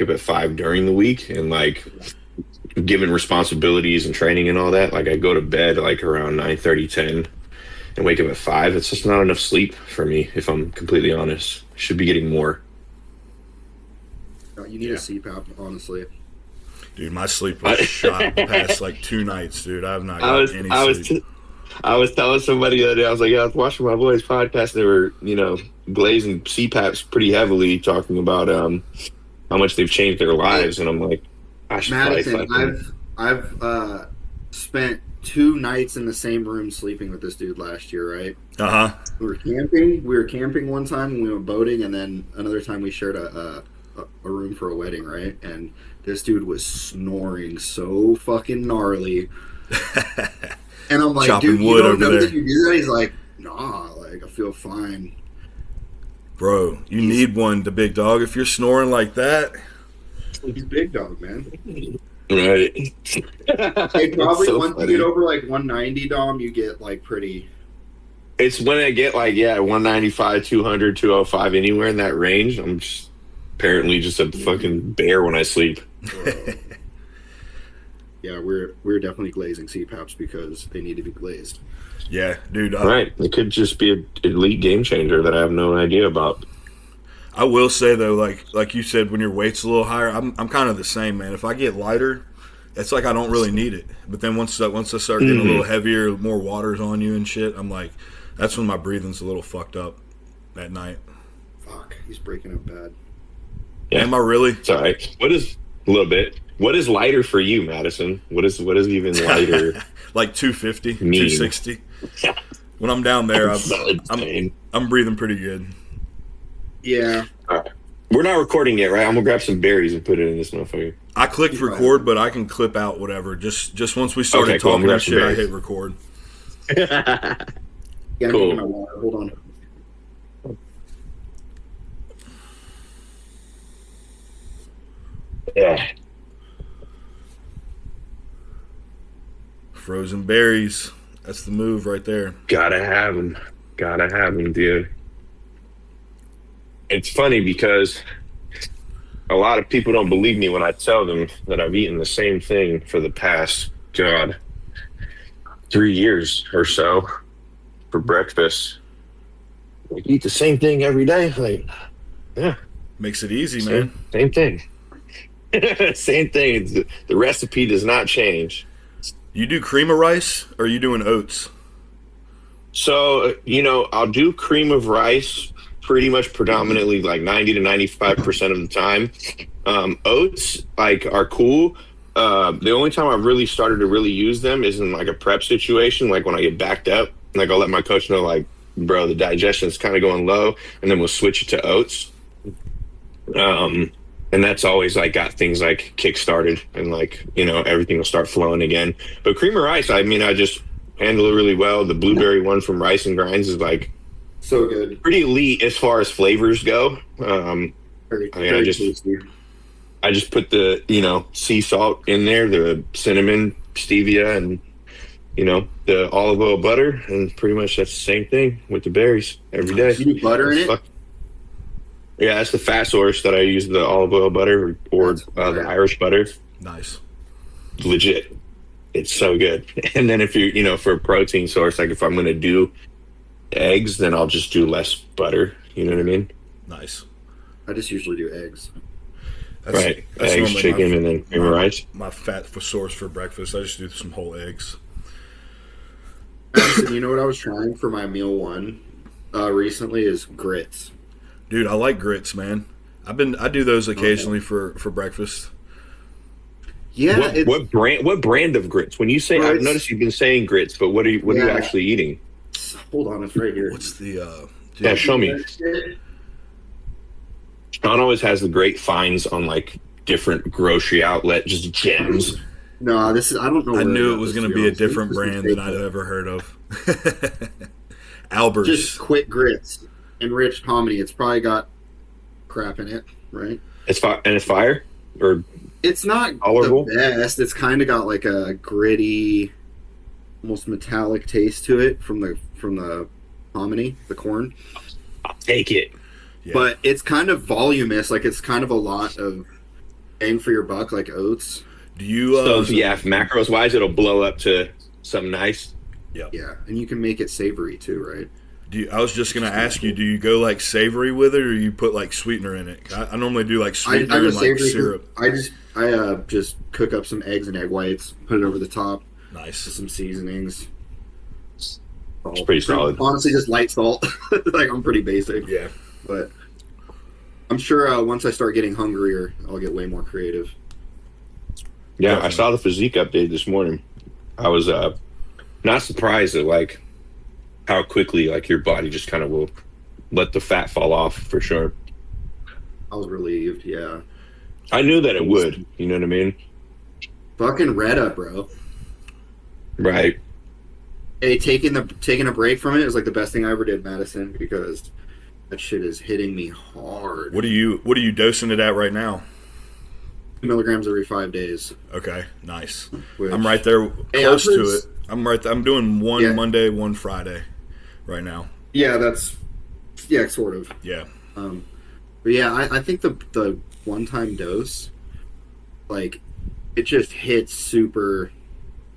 up at 5 during the week, and like given responsibilities and training and all that, like I go to bed like around 9:30, 10, and wake up at 5. It's just not enough sleep for me, if I'm completely honest. Should be getting more. You need a CPAP, honestly. Dude, my sleep was shot the past like 2 nights, dude. I have not got any sleep. I was telling somebody the other day, I was like, yeah, I was watching my boys' podcast. They were, glazing CPAPs pretty heavily, talking about how much they've changed their lives. And I'm like, I should Madison, I've spent 2 nights in the same room sleeping with this dude last year, right? Uh-huh. We were camping one time, and we went boating, and then another time we shared a room for a wedding, right? And this dude was snoring so fucking gnarly. And I'm like, chopping dude, you wood don't over know there. that you do that? He's like, nah, like, I feel fine. Bro, you need one, the big dog. If you're snoring like that. He's big dog, man. Right. Hey, probably so once funny. you get over like 190, Dom, you get like pretty. It's when I get like, 195, 200, 205, anywhere in that range. I'm just apparently just a fucking bear when I sleep. Yeah, we're definitely glazing CPAPs because they need to be glazed. Yeah, dude. Right. It could just be an elite game changer that I have no idea about. I will say though, like you said, when your weight's a little higher, I'm kind of the same, man. If I get lighter, it's like I don't really need it. But then once I start getting a little heavier, more water's on you and shit, I'm like, that's when my breathing's a little fucked up at night. Fuck, he's breaking up bad. Yeah. Am I really? It's all right. A little bit. What is lighter for you, Madison? What is even lighter? Like 250, Mean. 260. When I'm down there, I'm breathing pretty good. Yeah. All right. We're not recording yet, right? I'm gonna grab some berries and put it in this motherfucker. I clicked record, but I can clip out whatever. Just once we started cool. talking I'm that shit, I berries. hit record. Yeah, Cool. I'm getting my water. Hold on. Yeah. Frozen berries. That's the move right there. Gotta have them. Dude. It's funny because a lot of people don't believe me when I tell them that I've eaten the same thing for the past, 3 years or so for breakfast. Like, eat the same thing every day? Like, yeah. Makes it easy, man. Same thing. Same thing. The recipe does not change. You do cream of rice, or are you doing oats? So, I'll do cream of rice pretty much predominantly like 90 to 95% of the time. Oats are cool. The only time I've really started to really use them is in like a prep situation, like when I get backed up. Like I'll let my coach know, like, bro, the digestion is kind of going low, and then we'll switch it to oats. And that's always like got things like kick started, and like, everything will start flowing again. But cream of rice, I just handle it really well. The blueberry one from Rice and Grinds is like So good. pretty elite as far as flavors go. I just put the sea salt in there, the cinnamon, stevia, and the olive oil butter, and pretty much that's the same thing with the berries every day. You put butter in it? Yeah, that's the fat source that I use, the olive oil butter or the Irish butter. Nice. Legit. It's so good. And then if you for a protein source, like if I'm going to do eggs, then I'll just do less butter. You know what I mean? Nice. I just usually do eggs. Right. Eggs, chicken, and then cream of rice. My fat source for breakfast, I just do some whole eggs. You know what I was trying for my meal one recently is grits. Dude, I like grits, man. I do those occasionally for breakfast. Yeah. What brand of grits? When you say, I've noticed you've been saying grits, but what are you actually eating? Hold on, it's right here. What's the Yeah, show me. Sean always has the great finds on like different grocery outlet, just gems. No, I don't know. I knew it was going to be a different brand than I'd ever heard of. Albert's. Just quick grits, enriched hominy. It's probably got crap in it, right? It's fire, or it's not tolerable? The best. It's kind of got like a gritty, almost metallic taste to it from the hominy, the corn. I'll take it. Yeah. But it's kind of voluminous. Like it's kind of a lot of bang for your buck like oats. Do you? So yeah, if macros wise, it'll blow up to something nice. Yeah, and you can make it savory too, right? I was just gonna ask you. Do you go like savory with it, or you put like sweetener in it? I normally do like sweetener and like syrup. I just cook up some eggs and egg whites, put it over the top. Nice. With some seasonings. It's pretty solid. Honestly, just light salt. Like, I'm pretty basic. Yeah. But I'm sure once I start getting hungrier, I'll get way more creative. Yeah, Definitely. I saw the physique update this morning. I was not surprised at like how quickly like your body just kind of will let the fat fall off for sure. I was relieved, yeah. I knew that it would. You know what I mean? Fucking Retta, bro. Right. Hey, taking a break from it is like the best thing I ever did, Madison, because that shit is hitting me hard. What are you dosing it at right now? 2 milligrams every 5 days. Okay, nice. Which, I'm right there, close to it. I've I'm doing one Monday, one Friday, right now. Yeah, sort of. Yeah. But yeah, I think the one-time dose, like, it just hits super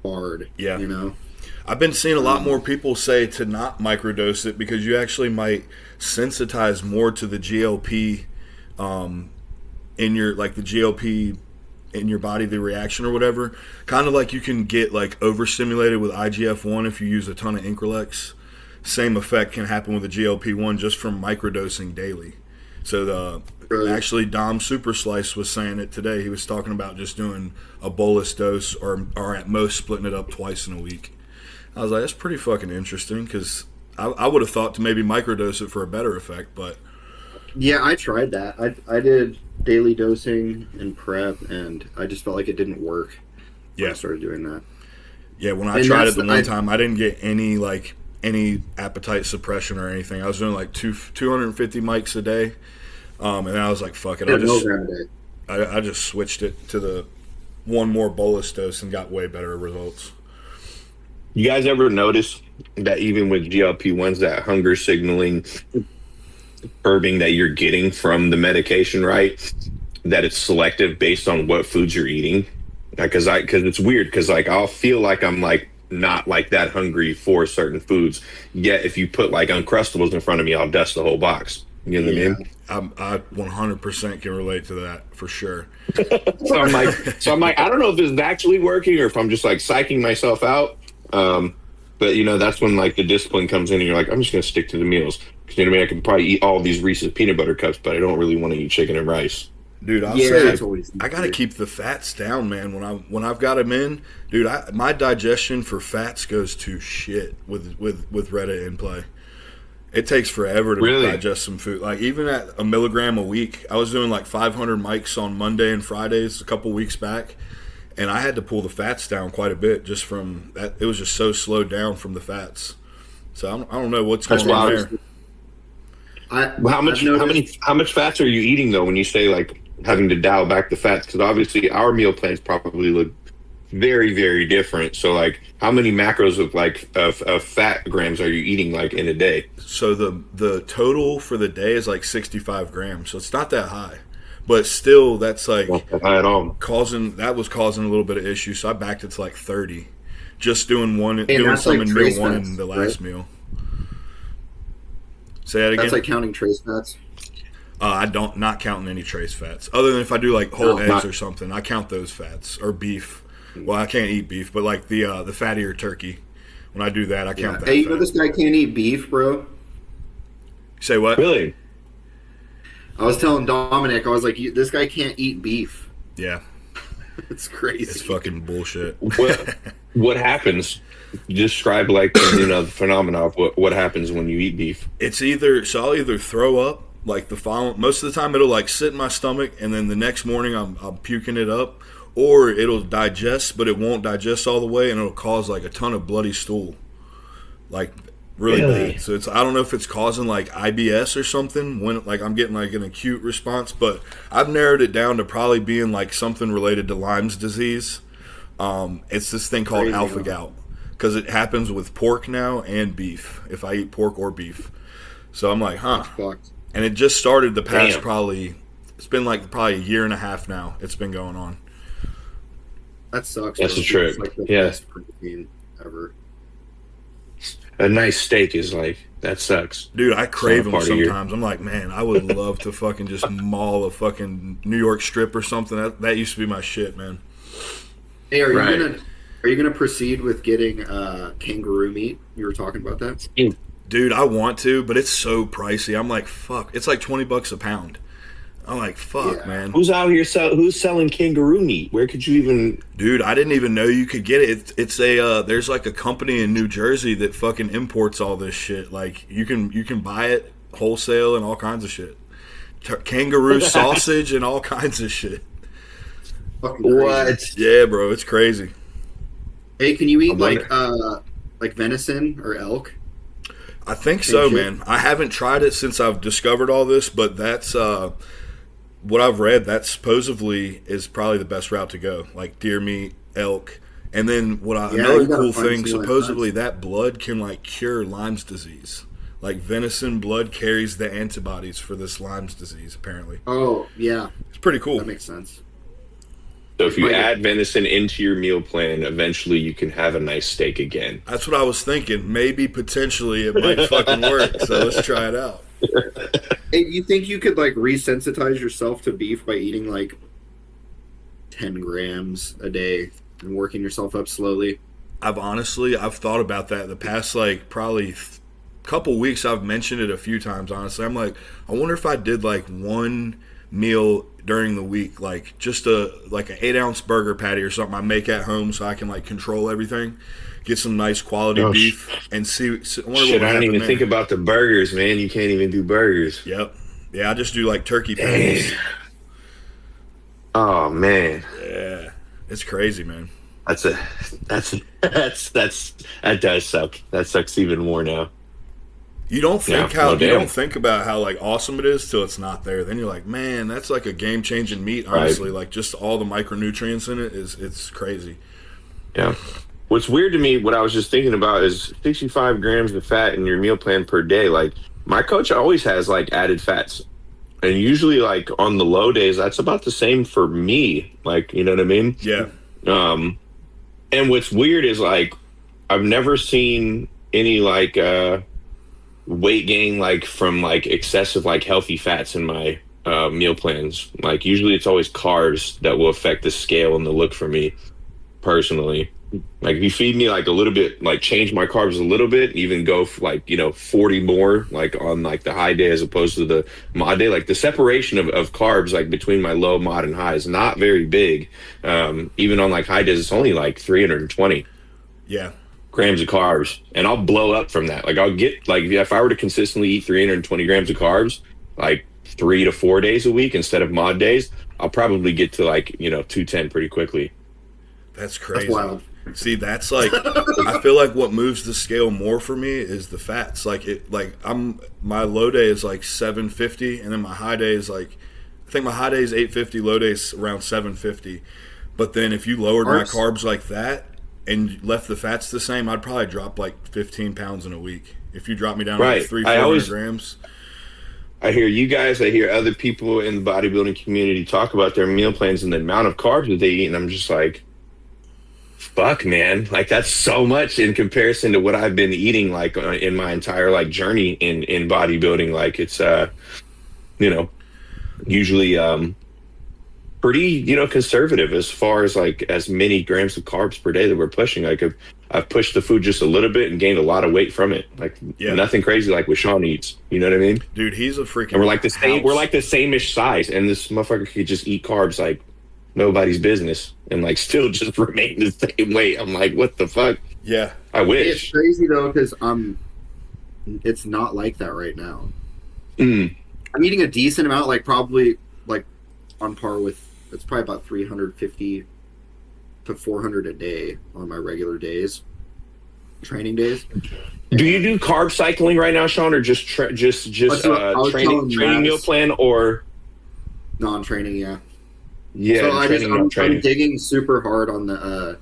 hard. Yeah. You know? I've been seeing a lot more people say to not microdose it because you actually might sensitize more to the GLP in your, like the GLP in your body, the reaction or whatever. Kind of like you can get like overstimulated with IGF-1 if you use a ton of Increlex. Same effect can happen with the GLP-1 just from microdosing daily. So actually Dom Super Slice was saying it today. He was talking about just doing a bolus dose or at most splitting it up twice in a week. I was like, that's pretty fucking interesting because I would have thought to maybe microdose it for a better effect, but yeah, I tried that. I did daily dosing and prep, and I just felt like it didn't work. When I started doing that. Yeah, when I tried it the one time, I didn't get any appetite suppression or anything. I was doing like 250 mics a day, and I was like, fuck it, I just switched it to the one more bolus dose and got way better results. You guys ever notice that even with GLP-1s, that hunger signaling curbing that you're getting from the medication, right? That it's selective based on what foods you're eating. Because it's weird because like I'll feel like I'm like not like that hungry for certain foods. Yet if you put like Uncrustables in front of me, I'll dust the whole box. You know what I mean? I 100% can relate to that for sure. So I'm like, I don't know if this is actually working or if I'm just like psyching myself out. But you know, that's when like the discipline comes in and you're like, I'm just going to stick to the meals. Because you know what I mean? I can probably eat all these Reese's peanut butter cups, but I don't really want to eat chicken and rice. Dude, I'll say I got to keep the fats down, man. When I've got them in, dude, my digestion for fats goes to shit with Retta in play. It takes forever to digest some food. Like even at 1 milligram a week, I was doing like 500 mics on Monday and Fridays a couple weeks back, and I had to pull the fats down quite a bit just from that. It was just so slowed down from the fats. So I don't know what's going on there. How much fats are you eating though when you say like having to dial back the fats? Because obviously our meal plans probably look very, very different. So like how many macros of fat grams are you eating like in a day? So the total for the day is like 65 grams. So it's not that high. But still that's like not that high at all. causing a little bit of issue. So I backed it to like 30. Just doing some like in meal one fats, and the last meal. Say that again. That's like counting trace fats. Not counting any trace fats. Other than if I do like whole eggs or something, I count those fats or beef. Well, I can't eat beef, but like the fattier turkey. When I do that, I count that. Hey, you know this guy can't eat beef, bro? Say what? Really? I was telling Dominic, I was like, this guy can't eat beef. Yeah. It's crazy. It's fucking bullshit. What happens? Describe like the phenomena of what happens when you eat beef. It's I'll either throw up like most of the time it'll like sit in my stomach and then the next morning I'm puking it up, or it'll digest but it won't digest all the way and it'll cause like a ton of bloody stool, like really bad. So I don't know if it's causing like IBS or something when like I'm getting like an acute response, but I've narrowed it down to probably being like something related to Lyme's disease. It's this thing called alpha gout because it happens with pork now and beef if I eat pork or beef. So I'm like, huh. And it just started the past probably It's been like probably a year and a half now. It's been going on. That sucks. That's bro. a trip. It's like the Yeah. best protein ever. A nice steak is like, that sucks. Dude, I crave them part of your- sometimes. I'm like, man, I would love to fucking just maul a fucking New York strip or something. That used to be my shit, man. Hey, are Right. you gonna proceed with getting kangaroo meat? You were talking about that. Dude, I want to, but it's so pricey. I'm like, fuck. It's like $20 a pound. I'm like, fuck, Yeah. man. Who's out here who's selling kangaroo meat? Where could you even? Dude, I didn't even know you could get it. It's a there's like a company in New Jersey that fucking imports all this shit. Like you can buy it wholesale and all kinds of shit. Kangaroo sausage and all kinds of shit. Fucking crazy. What? Yeah, bro, it's crazy. Hey, can you eat I wonder- like venison or elk? I think so, shit. man. I haven't tried it since I've discovered all this, but that's what I've read. That supposedly is probably the best route to go. Like deer meat, elk, and then Yeah, another you gotta cool find thing. something like Supposedly that blood can like cure Lyme's disease. Like venison blood carries the antibodies for this Lyme's disease. Apparently, Oh, yeah, it's pretty cool. that makes sense. So if you Like- add venison into your meal plan, eventually you can have a nice steak again. That's what I was thinking. Maybe potentially it might fucking work. So let's try it out. Hey, you think you could like resensitize yourself to beef by eating like 10 grams a day and working yourself up slowly? I've thought about that the past like probably couple weeks. I've mentioned it a few times. Honestly, I'm like, I wonder if I did like one meal during the week, like just an 8-ounce burger patty or something I make at home, so I can like control everything, get some nice quality Oh, beef, and see. I wonder what Shit, would I didn't happen even there. think about the burgers, man. You can't even do burgers. Yep. Yeah, I just do like turkey patties. Oh man, Yeah, it's crazy, man. that does suck. That sucks even more now. You don't think Yeah, no you damn. don't think about how like awesome it is till it's not there. Then you're like, man, that's like a game changing meat. Honestly, like just all the micronutrients in it's crazy. Yeah. What's weird to me, what I was just thinking about, is 65 grams of fat in your meal plan per day. Like my coach always has like added fats, and usually like on the low days, that's about the same for me. Like, you know what I mean? Yeah. And what's weird is like I've never seen any like weight gain like from like excessive like healthy fats in my meal plans. Like usually it's always carbs that will affect the scale and the look for me personally. Like if you feed me like a little bit, like change my carbs a little bit, even go for like 40 more like on like the high day as opposed to the mod day, like the separation of carbs like between my low, mod, and high is not very big. Even on like high days it's only like 320 Yeah. grams of carbs, and I'll blow up from that. Like I'll get like if I were to consistently eat 320 grams of carbs like 3 to 4 days a week instead of mod days, I'll probably get to like 210 pretty quickly. That's crazy. That's wild. See, that's like I feel like what moves the scale more for me is the fats. My low day is like 750, and then my high day is like I think my high day is 850, low day is around 750. But then if you lowered my carbs like that and left the fats the same, I'd probably drop like 15 pounds in a week. If you drop me down to like Right. 300-400 grams. I hear you guys, I hear other people in the bodybuilding community talk about their meal plans and the amount of carbs that they eat, and I'm just like, fuck, man, like that's so much in comparison to what I've been eating like in my entire like journey in bodybuilding. Like it's usually pretty conservative as far as like as many grams of carbs per day that we're pushing. Like I've pushed the food just a little bit and gained a lot of weight from it. Like nothing crazy like what Sean eats. You know what I mean? Dude, he's a freaking And we're like the same. house. We're like the same-ish size, and this motherfucker could just eat carbs like nobody's business, and like still just remain the same weight. I'm like, what the fuck? Yeah. I It's wish. crazy though because it's not like that right now. Mm. I'm eating a decent amount, like probably like on par with. It's probably about 350 to 400 a day on my regular days, training days. Do you do carb cycling right now, Sean, or just That's what I was telling training meal Matt. plan, or Non-training, yeah. yeah, So training, I'm training. digging super hard on the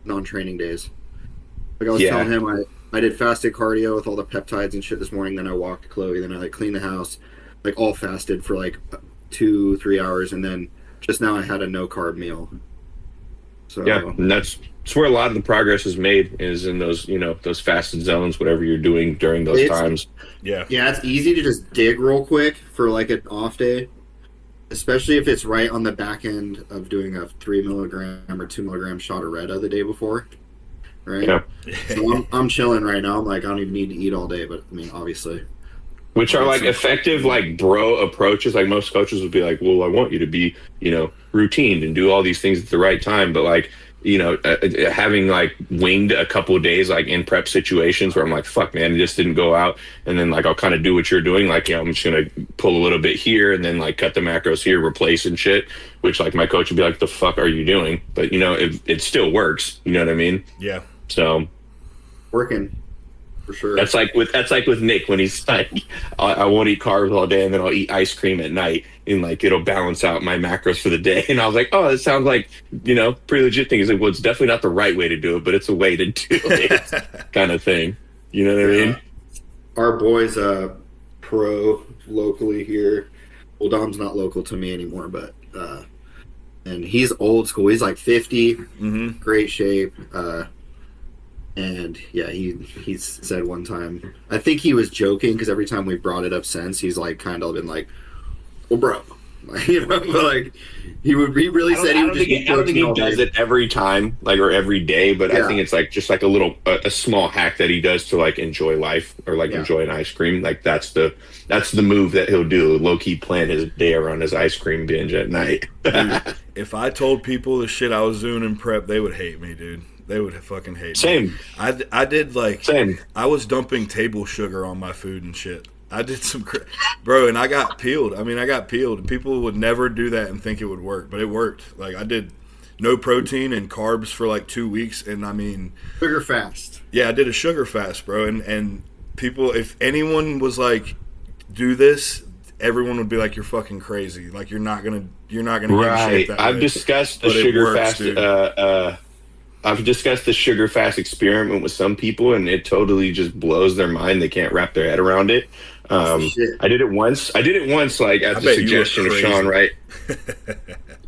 non-training days. Like I was Yeah. telling him, I did fasted cardio with all the peptides and shit this morning. Then I walked Chloe. Then I like cleaned the house, like all fasted for like 2-3 hours, and then just now I had a no carb meal. So Yeah, and that's where a lot of the progress is made, is in those, those fasted zones, whatever you're doing during those times. Yeah. Yeah, it's easy to just dig real quick for like an off day, especially if it's right on the back end of doing a 3 milligram or 2 milligram shot of Reda the day before, right? Yeah. So I'm chilling right now. I'm like, I don't even need to eat all day, but I mean, obviously. Which are like effective, like bro approaches. Like most coaches would be like, well, I want you to be, routine and do all these things at the right time. But like, having like winged a couple of days, like in prep situations where I'm like, fuck, man, it just didn't go out. And then like, I'll kind of do what you're doing. Like, I'm just going to pull a little bit here and then like cut the macros here, replace and shit, which like my coach would be like, the fuck are you doing? But it still works. You know what I mean? Yeah. So working. For sure. That's like with Nick when he's like, I won't eat carbs all day and then I'll eat ice cream at night and like it'll balance out my macros for the day. And I was like, oh, that sounds like pretty legit thing. He's like, well, it's definitely not the right way to do it, but it's a way to do it, kind of thing. You know what I mean? Our boy's pro locally here. Well, Dom's not local to me anymore, but and he's old school. He's like 50, great shape. And yeah, he said one time, I think he was joking because every time we brought it up since, he's like kind of been like, well, bro, but like he really said he would just eat protein. I don't think he does it every time, like, or every day, but I think it's like just like a small hack that he does to like enjoy life or like enjoy an ice cream. Like that's the move that he'll do. Low key plan his day around his ice cream binge at night. Dude, if I told people the shit I was doing in prep, they would hate me, dude. They would fucking hate me. Same. I did like... Same. I was dumping table sugar on my food and shit. I did some... Bro, and I got peeled. I mean, I got peeled. People would never do that and think it would work, but it worked. Like, I did no protein and carbs for like 2 weeks, and I mean... Sugar fast. Yeah, I did a sugar fast, bro. And people... If anyone was like, do this, everyone would be like, you're fucking crazy. Like, you're not gonna get in shape that I've way. discussed the sugar fast... I've discussed the sugar fast experiment with some people, and it totally just blows their mind. They can't wrap their head around it. I did it once. Like at the suggestion of Sean, right?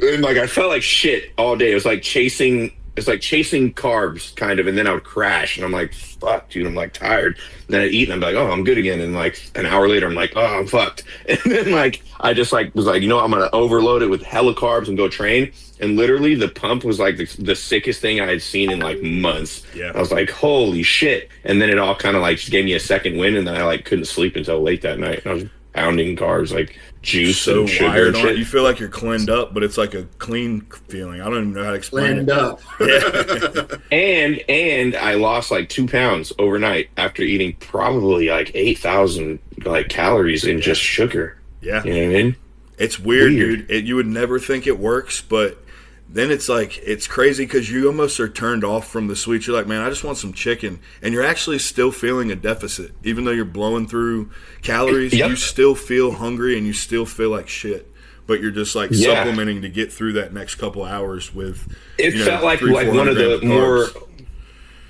And like I felt like shit all day. It was like chasing carbs, kind of, and then I would crash, and I'm like, fuck, dude, I'm like tired. And then I eat, and I'm like, oh, I'm good again. And like an hour later, I'm like, oh, I'm fucked. And then like I just like was like, I'm gonna overload it with hella carbs and go train. And literally, the pump was like the sickest thing I had seen in like months. Yeah. I was like, holy shit. And then it all kind of like just gave me a second win, and then I like couldn't sleep until late that night. And I was pounding carbs, like juice so and sugar wired and on shit. it. You feel like you're cleaned up, but it's like a clean feeling. I don't even know how to explain Cleaned it. up. Yeah. And I lost like 2 pounds overnight after eating probably like 8,000 like calories in just sugar. Yeah. You know what I mean? It's weird. Dude. You would never think it works, but then it's like, it's crazy because you almost are turned off from the sweets. You're like, man, I just want some chicken. And you're actually still feeling a deficit. Even though you're blowing through calories, you still feel hungry and you still feel like shit. But you're just like supplementing to get through that next couple hours with. It felt like one of the more.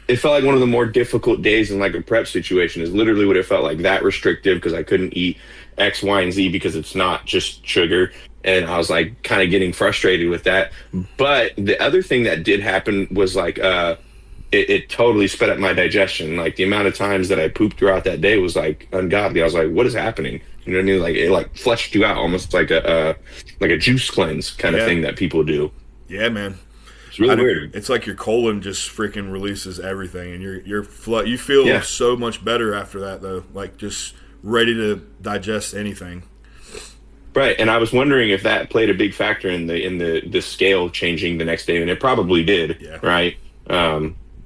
It felt like one of the more difficult days in like a prep situation is literally what it felt like, that restrictive, because I couldn't eat X, Y, and Z because it's not just sugar. And I was like kind of getting frustrated with that. But the other thing that did happen was like it totally sped up my digestion. Like the amount of times that I pooped throughout that day was like ungodly. I was like, what is happening? You know what I mean? Like it like flushed you out, almost like a juice cleanse kind of thing that people do. Yeah, man. It's really weird. It's like your colon just freaking releases everything, and you feel so much better after that, though. Like just ready to digest anything. Right, and I was wondering if that played a big factor in the scale changing the next day, and it probably did. Yeah. Right.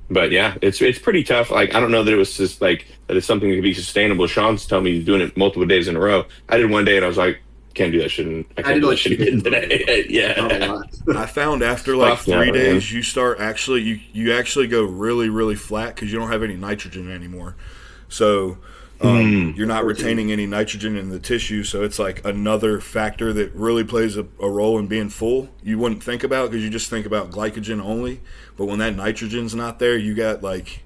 But yeah, it's pretty tough. Like I don't know that it was just like that it's something that could be sustainable. Sean's telling me he's doing it multiple days in a row. I did one day, and I was like, can't do that shit. I can't do that shit again today. Yeah. I found after like 3 days, you start actually you actually go really, really flat because you don't have any nitrogen anymore. So you're not retaining any nitrogen in the tissue. So it's like another factor that really plays a role in being full. You wouldn't think about because you just think about glycogen only. But when that nitrogen's not there, you got like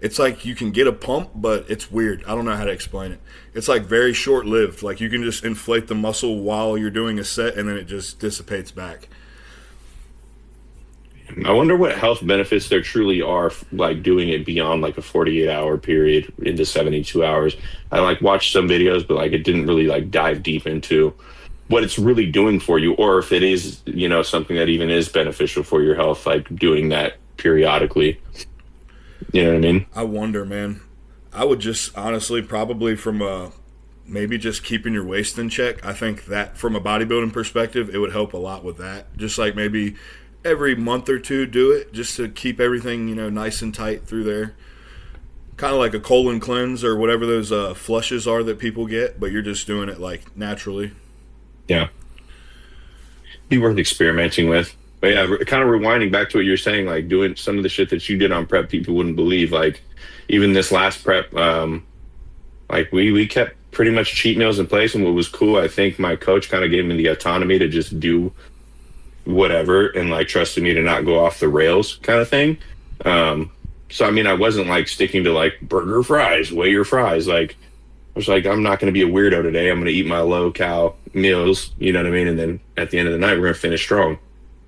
it's like you can get a pump, but it's weird. I don't know how to explain it. It's like very short lived. Like you can just inflate the muscle while you're doing a set, and then it just dissipates back. I wonder what health benefits there truly are, like doing it beyond like a 48-hour period into 72 hours. I like watched some videos, but like it didn't really like dive deep into what it's really doing for you, or if it is, something that even is beneficial for your health, like doing that periodically. You know what I mean? I wonder, man. I would just honestly probably from maybe just keeping your waist in check. I think that from a bodybuilding perspective, it would help a lot with that. Just like maybe every month or two do it just to keep everything, nice and tight through there. Kind of like a colon cleanse or whatever those flushes are that people get, but you're just doing it like naturally. Yeah. Be worth experimenting with. But yeah, kind of rewinding back to what you're saying, like doing some of the shit that you did on prep, people wouldn't believe. Like even this last prep, like we kept pretty much cheat meals in place. And what was cool, I think my coach kind of gave me the autonomy to just do whatever and like trusted me to not go off the rails kind of thing. So I mean, I wasn't like sticking to like burger, fries, weigh your fries. Like I was like, I'm not going to be a weirdo today. I'm going to eat my low cal meals, you know what I mean? And then at the end of the night, we're going to finish strong.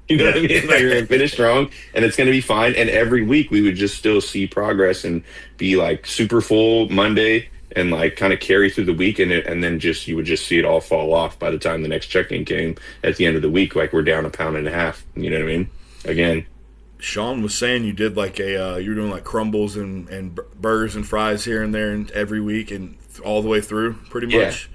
You know what I mean? Like, we're going to finish strong and it's going to be fine. And every week we would just still see progress and be like super full Monday and like kind of carry through the week. And then you would just see it all fall off by the time the next check-in came at the end of the week. Like we're down 1.5 pounds, you know what I mean? Again. Sean was saying you did like you were doing like crumbles and burgers and fries here and there and every week and all the way through pretty much.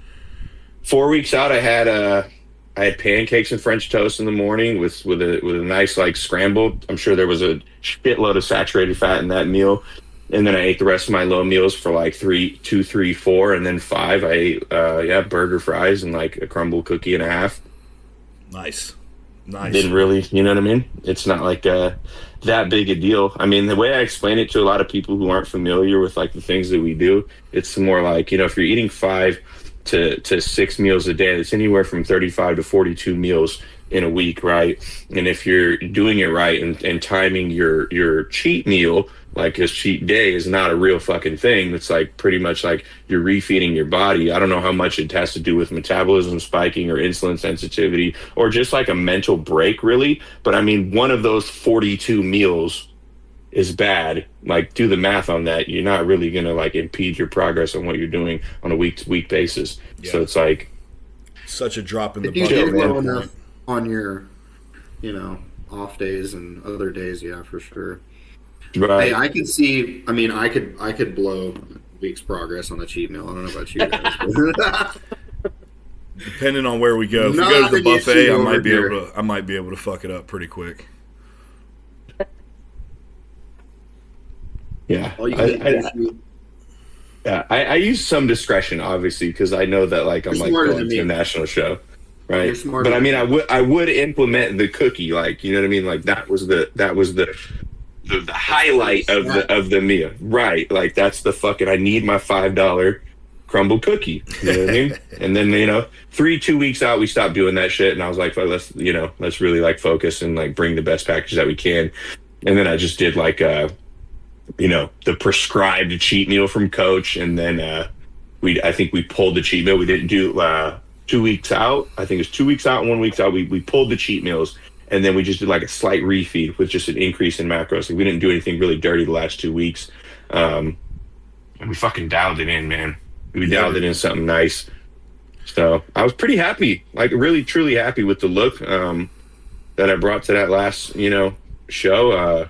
4 weeks out, I had pancakes and French toast in the morning with a nice like scrambled. I'm sure there was a shitload of saturated fat in that meal. And then I ate the rest of my low meals for like 2, 3, 4, and then 5. I ate burger, fries, and like a crumble cookie and a half. Nice. Didn't really, you know what I mean? It's not like that big a deal. I mean, the way I explain it to a lot of people who aren't familiar with like the things that we do, it's more like, if you're eating 5 to 6 meals a day, it's anywhere from 35 to 42 meals in a week, right? And if you're doing it right and timing your cheat meal, like a cheat day is not a real fucking thing. It's like pretty much like you're refeeding your body. I don't know how much it has to do with metabolism spiking or insulin sensitivity or just like a mental break really. But I mean, one of those 42 meals is bad. Like do the math on that. You're not really going to like impede your progress on what you're doing on a week to week basis. Yeah. So it's like such a drop in the bucket. You do enough on your, off days and other days. Yeah, for sure. Right. Hey, I can see. I mean, I could blow a week's progress on a cheat meal. I don't know about you guys. Depending on where we go, if we go to the buffet, I might be able to fuck it up pretty quick. Yeah. I use some discretion, obviously, because I know that like I'm like going to a national show, right? But I mean, I would implement the cookie, like you know what I mean. Like that was the highlight of the meal, right? Like that's the fucking. I need my $5 crumble cookie. You know what I mean? And then 2 weeks out, we stopped doing that shit, and I was like, well, let's really like focus and like bring the best package that we can. And then I just did like the prescribed cheat meal from Coach, and then I think we pulled the cheat meal. We didn't do 2 weeks out. I think it was 2 weeks out and 1 week out. We pulled the cheat meals. And then we just did like a slight refeed with just an increase in macros. Like we didn't do anything really dirty the last 2 weeks. And we fucking dialed it in, man. We dialed it in something nice. So I was pretty happy, like really, truly happy with the look that I brought to that last, show.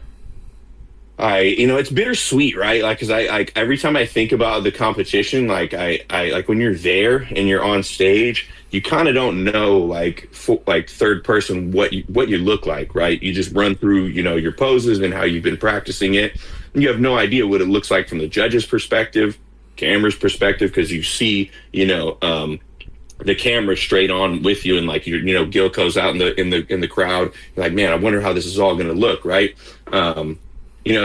It's bittersweet, right? Like, cause I every time I think about the competition, like I like when you're there and you're on stage, you kind of don't know like third person what you look like, right? You just run through, your poses and how you've been practicing it. And you have no idea what it looks like from the judge's perspective, camera's perspective, because you see, the camera straight on with you, and like Gilco's out in the crowd. You're like, man, I wonder how this is all going to look, right?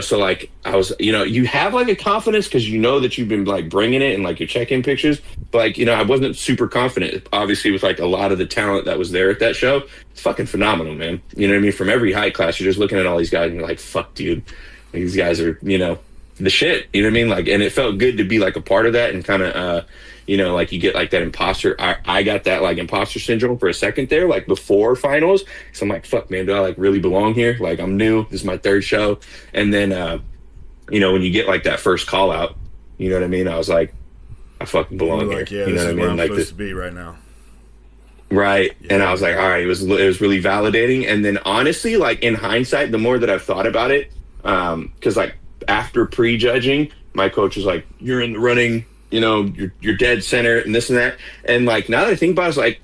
So like I was, you have like a confidence because that you've been like bringing it and like your check-in pictures, but like, I wasn't super confident, obviously, with like a lot of the talent that was there at that show. It's fucking phenomenal, man. You know what I mean? From every height class, you're just looking at all these guys and you're like, fuck, dude, these guys are, the shit. You know what I mean? Like, and it felt good to be like a part of that and kind of, you know, like you get like that imposter. I got that like imposter syndrome for a second there, like before finals. So I'm like, fuck, man, do I like really belong here? Like, I'm new. This is my third show. And then, you know, when you get like that first call out, you know what I mean? I was like, I fucking belong like, here. yeah, you know this what I is mean? where I'm Like supposed to be right now. Right. Yeah. And I was like, all right, it was really validating. And then honestly, like in hindsight, the more that I've thought about it, because like after prejudging, my coach was like, you're in the running, you know, you're dead center and this and that. And like now that I think about it, I was like,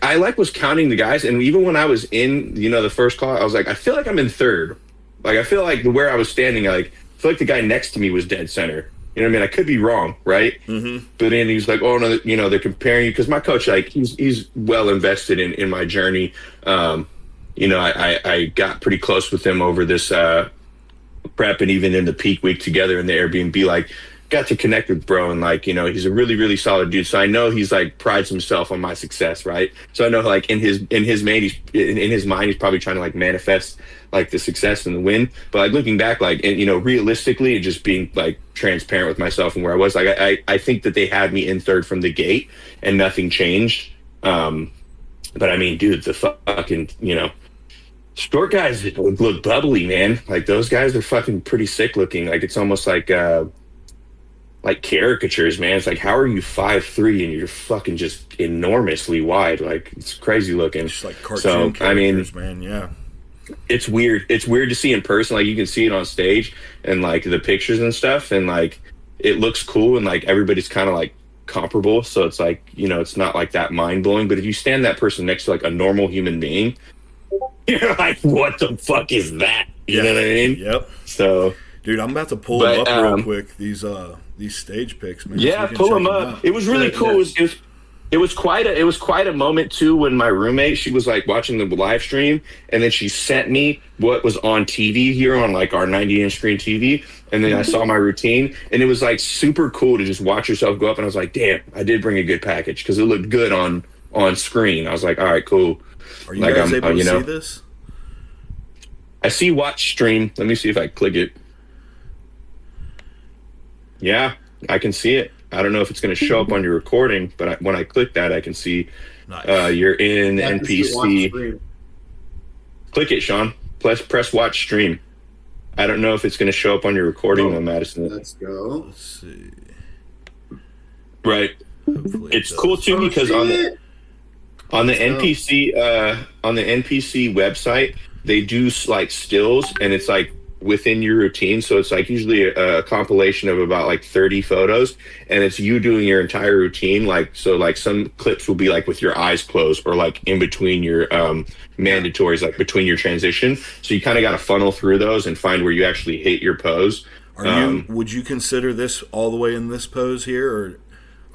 I like was counting the guys. And even when I was in, you know, the first call, I was like, I feel like I'm in third. Like I feel like where I was standing, I feel like the guy next to me was dead center. You know what I mean? I could be wrong, right? Mm-hmm. But then he's like, "Oh no, you know they're comparing you." Because my coach, like, he's well invested in my journey. You know, I got pretty close with him over this prep and even in the peak week together in the Airbnb. Like, got to connect with bro, and like, you know, he's a really really solid dude. So I know he's like prides himself on my success, right? So I know like in his mind, he's probably trying to like manifest like the success and the win. But like looking back, like, and you know, realistically and just being like transparent with myself and where I was, like I think that they had me in third from the gate and nothing changed. But I mean, dude, the fucking, you know, short guys look bubbly, man. Like those guys are fucking pretty sick looking. Like it's almost like caricatures, man. It's like, how are you 5'3" and you're fucking just enormously wide? Like it's crazy looking. Just like cartoon characters, man. Yeah. It's weird. It's weird to see in person. Like you can see it on stage and like the pictures and stuff, and like it looks cool and like everybody's kind of like comparable. So it's like, you know, it's not like that mind blowing. But if you stand that person next to like a normal human being, you're like, what the fuck is that? You know what I mean? Yep. So, dude, I'm about to pull them up real quick. These stage pics, man. Yeah, so pull them up. It was really cool. Yeah. It was quite a moment too when my roommate, she was like watching the live stream and then she sent me what was on TV here on like our 90-inch screen TV, and then I saw my routine and it was like super cool to just watch yourself go up, and I was like, damn, I did bring a good package because it looked good on screen. I was like, all right, cool. Are you guys able to see this? I see watch stream. Let me see if I click it. Yeah, I can see it. I don't know if it's going to show up on your recording, but when I click that, I can see you're in NPC. Click it, Sean. Press watch stream. I don't know if it's going to show up on your recording, though, Madison. Let's go. Let's see. Right. Hopefully it's cool too because on the NPC website, they do like stills, and it's like within your routine. So it's like usually a compilation of about like 30 photos, and it's you doing your entire routine. Like, so like some clips will be like with your eyes closed or like in between your mandatories, like between your transition. So you kind of got to funnel through those and find where you actually hit your pose. Would you consider this all the way in this pose here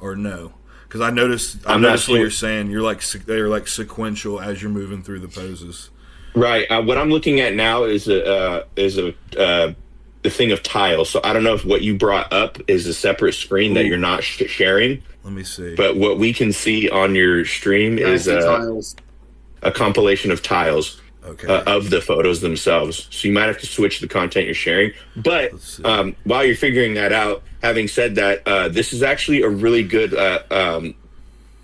or no? Because I noticed what you're saying. You're like, they're like sequential as you're moving through the poses. Right. What I'm looking at now is the thing of tiles. So I don't know if what you brought up is a separate screen that you're not sharing. Let me see. But what we can see on your stream is a compilation of tiles of the photos themselves. So you might have to switch the content you're sharing. But while you're figuring that out, having said that, this is actually a really good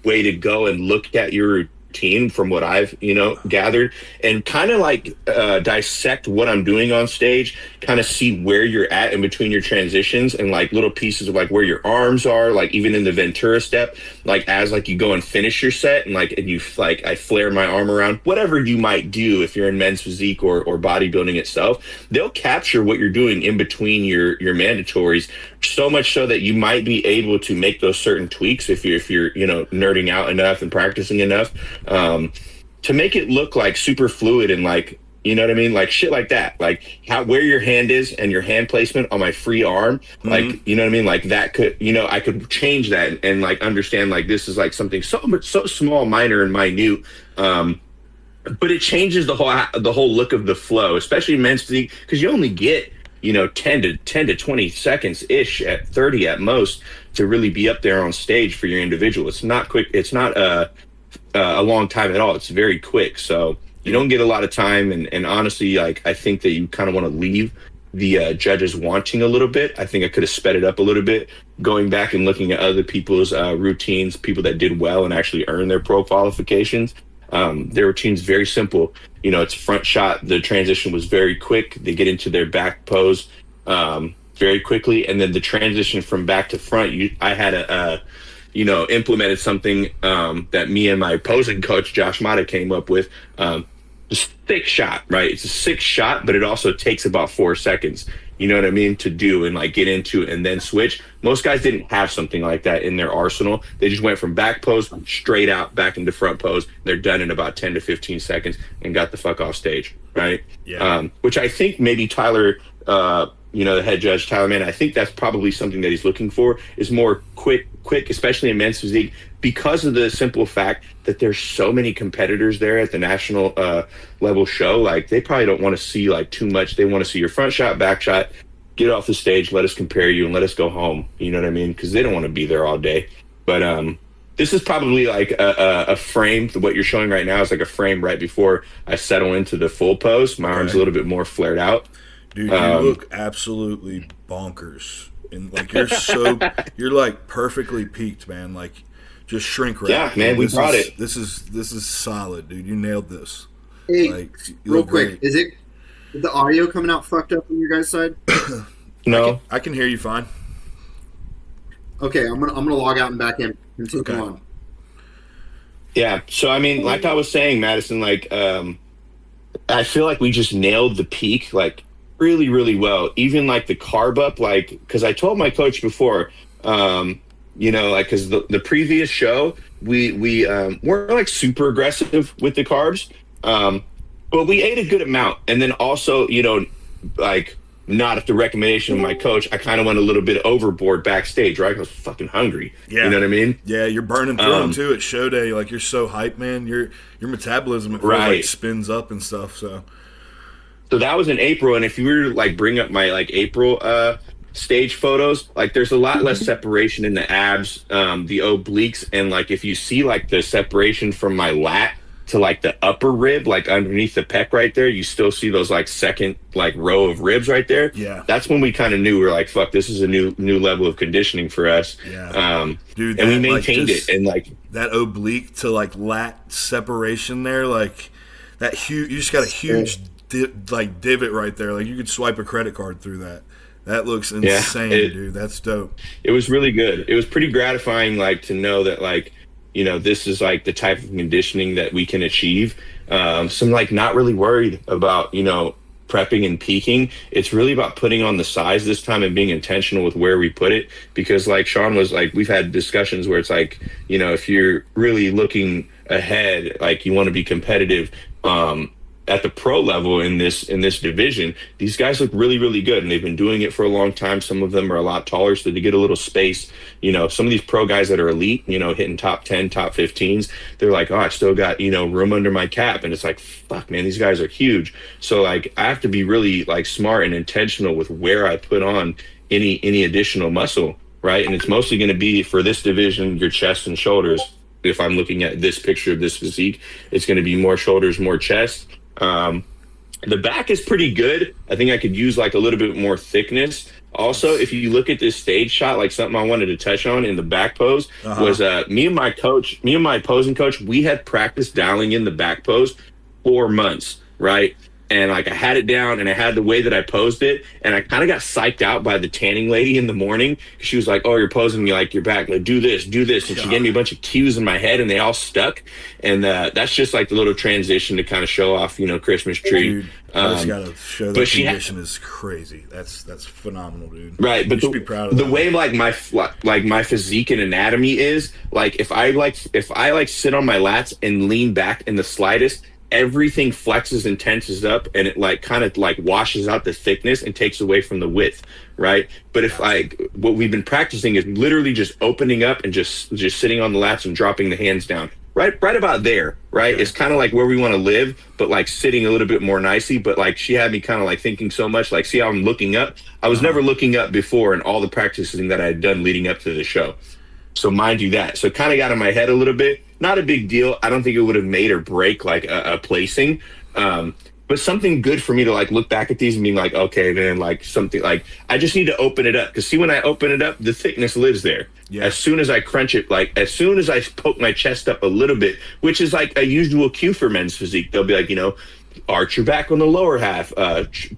way to go and look at your routine from what I've, gathered, and kind of like dissect what I'm doing on stage, kind of see where you're at in between your transitions and like little pieces of like where your arms are, like even in the Ventura step, like as like you go and finish your set and you like I flare my arm around, whatever you might do if you're in men's physique or bodybuilding itself, they'll capture what you're doing in between your mandatories, so much so that you might be able to make those certain tweaks if you're nerding out enough and practicing enough to make it look like super fluid and like, you know what I mean? Like shit like that, like where your hand is and your hand placement on my free arm, like, you know what I mean? Like that could, I could change that and like understand like this is like something so small, minor and minute. But it changes the whole look of the flow, especially in men's physique, because you only get 10 to 20 seconds ish at 30 at most to really be up there on stage for your individual. It's not quick. It's not a long time at all. It's very quick. So you don't get a lot of time. And honestly, like, I think that you kind of want to leave the judges wanting a little bit. I think I could have sped it up a little bit, going back and looking at other people's routines, people that did well and actually earned their pro qualifications. Their routine's very simple. You know, it's front shot. The transition was very quick. They get into their back pose very quickly, and then the transition from back to front. I had implemented something that me and my posing coach Josh Mata came up with. Just thick shot, right? It's a 6 shot, but it also takes about 4 seconds. You know what I mean? To do and like get into and then switch. Most guys didn't have something like that in their arsenal. They just went from back pose straight out back into front pose. They're done in about 10 to 15 seconds and got the fuck off stage, right? Yeah. Which I think maybe Tyler, the head judge, Tyler Mann, I think that's probably something that he's looking for, is more quick, especially in men's physique, because of the simple fact that there's so many competitors there at the national level show. Like, they probably don't want to see like too much. They want to see your front shot, back shot, get off the stage, let us compare you, and let us go home. You know what I mean? Because they don't want to be there all day. But this is probably like a frame. What you're showing right now is like a frame right before I settle into the full pose. My arm's a little bit more flared out. Dude, you look absolutely bonkers. And like you're like perfectly peaked, man. Like, just shrink wrap. Yeah, man, we brought it. This is solid, dude. You nailed this. Hey, like, real quick, is the audio coming out fucked up on your guys' side? No, I can hear you fine. Okay, I'm gonna log out and back in. Continue on. Yeah, so I mean, like I was saying, Madison, like I feel like we just nailed the peak, like really, really well. Even like the carb up, like, because I told my coach before, because the previous show we weren't like super aggressive with the carbs, but we ate a good amount. And then also, like, not at the recommendation of my coach, I kind of went a little bit overboard backstage, right? I was fucking hungry. Yeah. You know what I mean? Yeah, you're burning through them too at show day. Like, you're so hyped, man. Your metabolism, it feels like, spins up and stuff. So that was in April, and if you were to like bring up my like April stage photos, like there's a lot less separation in the abs, the obliques, and like if you see like the separation from my lat to like the upper rib, like underneath the pec right there, you still see those like second like row of ribs right there. Yeah, that's when we kind of knew we were like, fuck, this is a new level of conditioning for us. Yeah, dude, and we maintained it, and like that oblique to like lat separation there, like that huge. You just got a huge divot right there. Like, you could swipe a credit card through that. That looks insane, dude. That's dope. It was really good. It was pretty gratifying, like, to know that, like, this is like the type of conditioning that we can achieve. So I'm like not really worried about, prepping and peaking. It's really about putting on the size this time and being intentional with where we put it. Because like Sean was like, we've had discussions where it's like, if you're really looking ahead, like you want to be competitive, at the pro level in this division, these guys look really, really good, and they've been doing it for a long time. Some of them are a lot taller, so to get a little space, some of these pro guys that are elite, hitting top 10, top 15s, they're like, oh, I still got, room under my cap. And it's like, fuck, man, these guys are huge. So like, I have to be really like smart and intentional with where I put on any additional muscle, right? And it's mostly going to be for this division, your chest and shoulders. If I'm looking at this picture of this physique, it's going to be more shoulders, more chest. The back is pretty good. I think I could use like a little bit more thickness. Also, if you look at this stage shot, like something I wanted to touch on in the back pose was me and my posing coach, we had practiced dialing in the back pose 4 months, right? And like I had it down and I had the way that I posed it, and I kind of got psyched out by the tanning lady in the morning. She was like, oh, you're posing me like your back, like do this. And she gave me a bunch of cues in my head and they all stuck. And that's just like the little transition to kind of show off, Christmas tree. Dude, I just gotta show that condition is crazy. That's phenomenal, dude. Right, but you should be proud of the that. way like my physique and anatomy is, like if I sit on my lats and lean back in the slightest, everything flexes and tenses up, and it like kind of like washes out the thickness and takes away from the width, right? But if what we've been practicing is literally just opening up and just sitting on the lats and dropping the hands down, right about there, right? It's kind of like where we want to live, but like sitting a little bit more nicely. But like she had me kind of like thinking so much, like, see how I'm looking up? I was never looking up before in all the practicing that I had done leading up to the show. So mind you that. So it kind of got in my head a little bit. Not a big deal. I don't think it would have made or break like a placing. but something good for me to like look back at these and being like, okay, then like something like I just need to open it up because see when I open it up, the thickness lives there. Yeah. As soon as I crunch it, like as soon as I poke my chest up a little bit, which is like a usual cue for men's physique, they'll be like, arch your back on the lower half,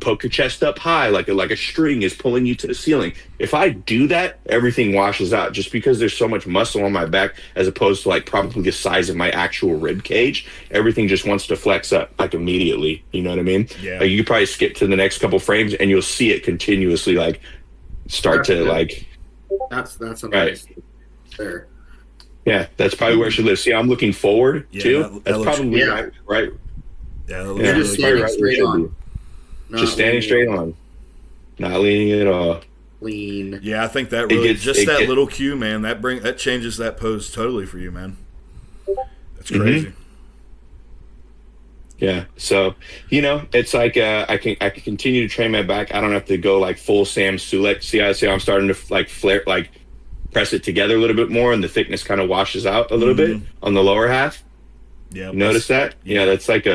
poke your chest up high like a string is pulling you to the ceiling. If I do that, everything washes out just because there's so much muscle on my back as opposed to like probably the size of my actual rib cage. Everything just wants to flex up like immediately. You know what I mean? Yeah. Like you could probably skip to the next couple frames and you'll see it continuously like start to like. That's a right. nice there. Yeah, that's probably where it should live. See, I'm looking forward too. That's probably right. Yeah, You're just standing straight on. Just standing straight on. Not leaning at all. Lean. Yeah, I think that really that little cue, man, that changes that pose totally for you, man. That's crazy. Mm-hmm. Yeah. So, it's like I can continue to train my back. I don't have to go like full Sam Sulek. See how I'm starting to like flare like press it together a little bit more and the thickness kind of washes out a little bit on the lower half. Yeah. You notice that? Yeah, that's like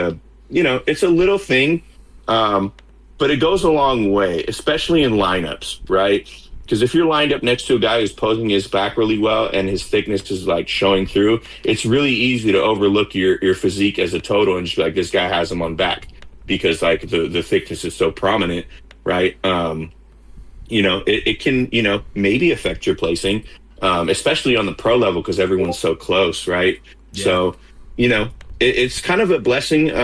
it's a little thing, but it goes a long way, especially in lineups, right? Because if you're lined up next to a guy who's posing his back really well and his thickness is like showing through, it's really easy to overlook your physique as a total and just be like, this guy has him on back because like the thickness is so prominent, right? It can, maybe affect your placing, especially on the pro level because everyone's so close, right? Yeah. So, it's kind of a blessing, it's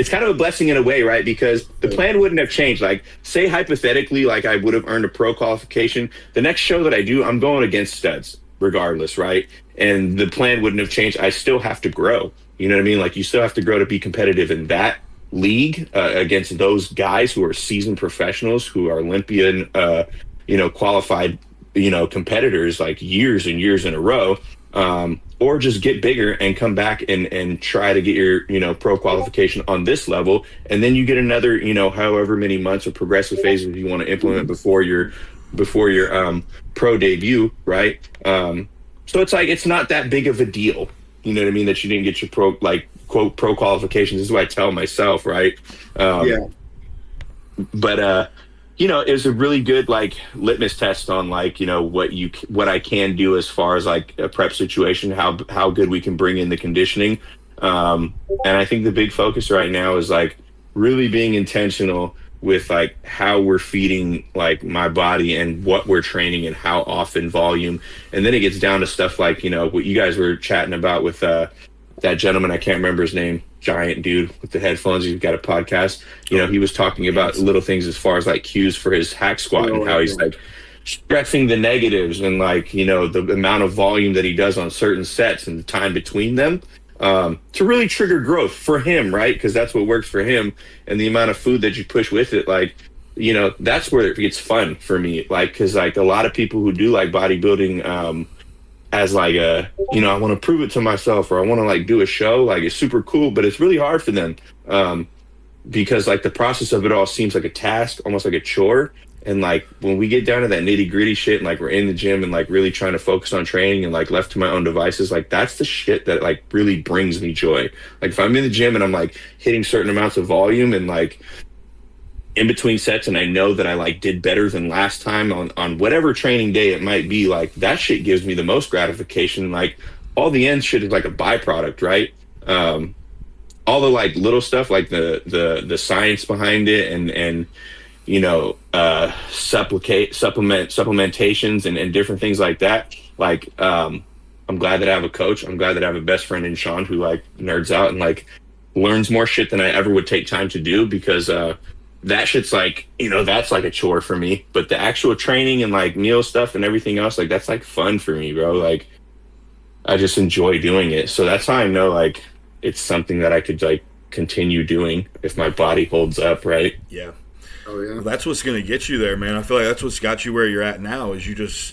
kind of a blessing in a way, right? Because the plan wouldn't have changed. Like, say hypothetically, like I would have earned a pro qualification. The next show that I do, I'm going against studs regardless, right? And the plan wouldn't have changed. I still have to grow. You know what I mean? Like, you still have to grow to be competitive in that league against those guys who are seasoned professionals, who are Olympian, qualified, competitors like years and years in a row, or just get bigger and come back and try to get your, pro qualification on this level. And then you get another, however many months of progressive phases you want to implement before your pro debut. Right. So it's like, it's not that big of a deal. You know what I mean? That you didn't get your quote pro qualifications. This is what I tell myself. Right. But, it was a really good like litmus test on like, what I can do as far as like a prep situation, how good we can bring in the conditioning. And I think the big focus right now is like really being intentional with like how we're feeding like my body and what we're training and how often, volume. And then it gets down to stuff like, what you guys were chatting about with that gentleman, I can't remember his name, giant dude with the headphones. He's got a podcast. He was talking about little things as far as like cues for his hack squat and how he's like stressing the negatives and like, the amount of volume that he does on certain sets and the time between them to really trigger growth for him, right? Because that's what works for him. And the amount of food that you push with it, like, that's where it gets fun for me. Like, because like a lot of people who do like bodybuilding, as like I want to prove it to myself or I want to like do a show, like it's super cool, but it's really hard for them because like the process of it all seems like a task, almost like a chore. And like when we get down to that nitty gritty shit and like we're in the gym and like really trying to focus on training and like left to my own devices, like that's the shit that like really brings me joy. Like if I'm in the gym and I'm like hitting certain amounts of volume and like in between sets and I know that I like did better than last time on whatever training day it might be, like that shit gives me the most gratification. Like all the end shit is like a byproduct, right? All the like little stuff, like the science behind it and supplementations and different things like that. Like I'm glad that I have a coach. I'm glad that I have a best friend in Sean who like nerds out and like learns more shit than I ever would take time to do because that shit's like, that's like a chore for me. But the actual training and like meal stuff and everything else, like that's like fun for me, bro. Like I just enjoy doing it. So that's how I know like it's something that I could like continue doing if my body holds up, right? Yeah. Oh yeah. Well, that's what's gonna get you there, man. I feel like that's what's got you where you're at now. Is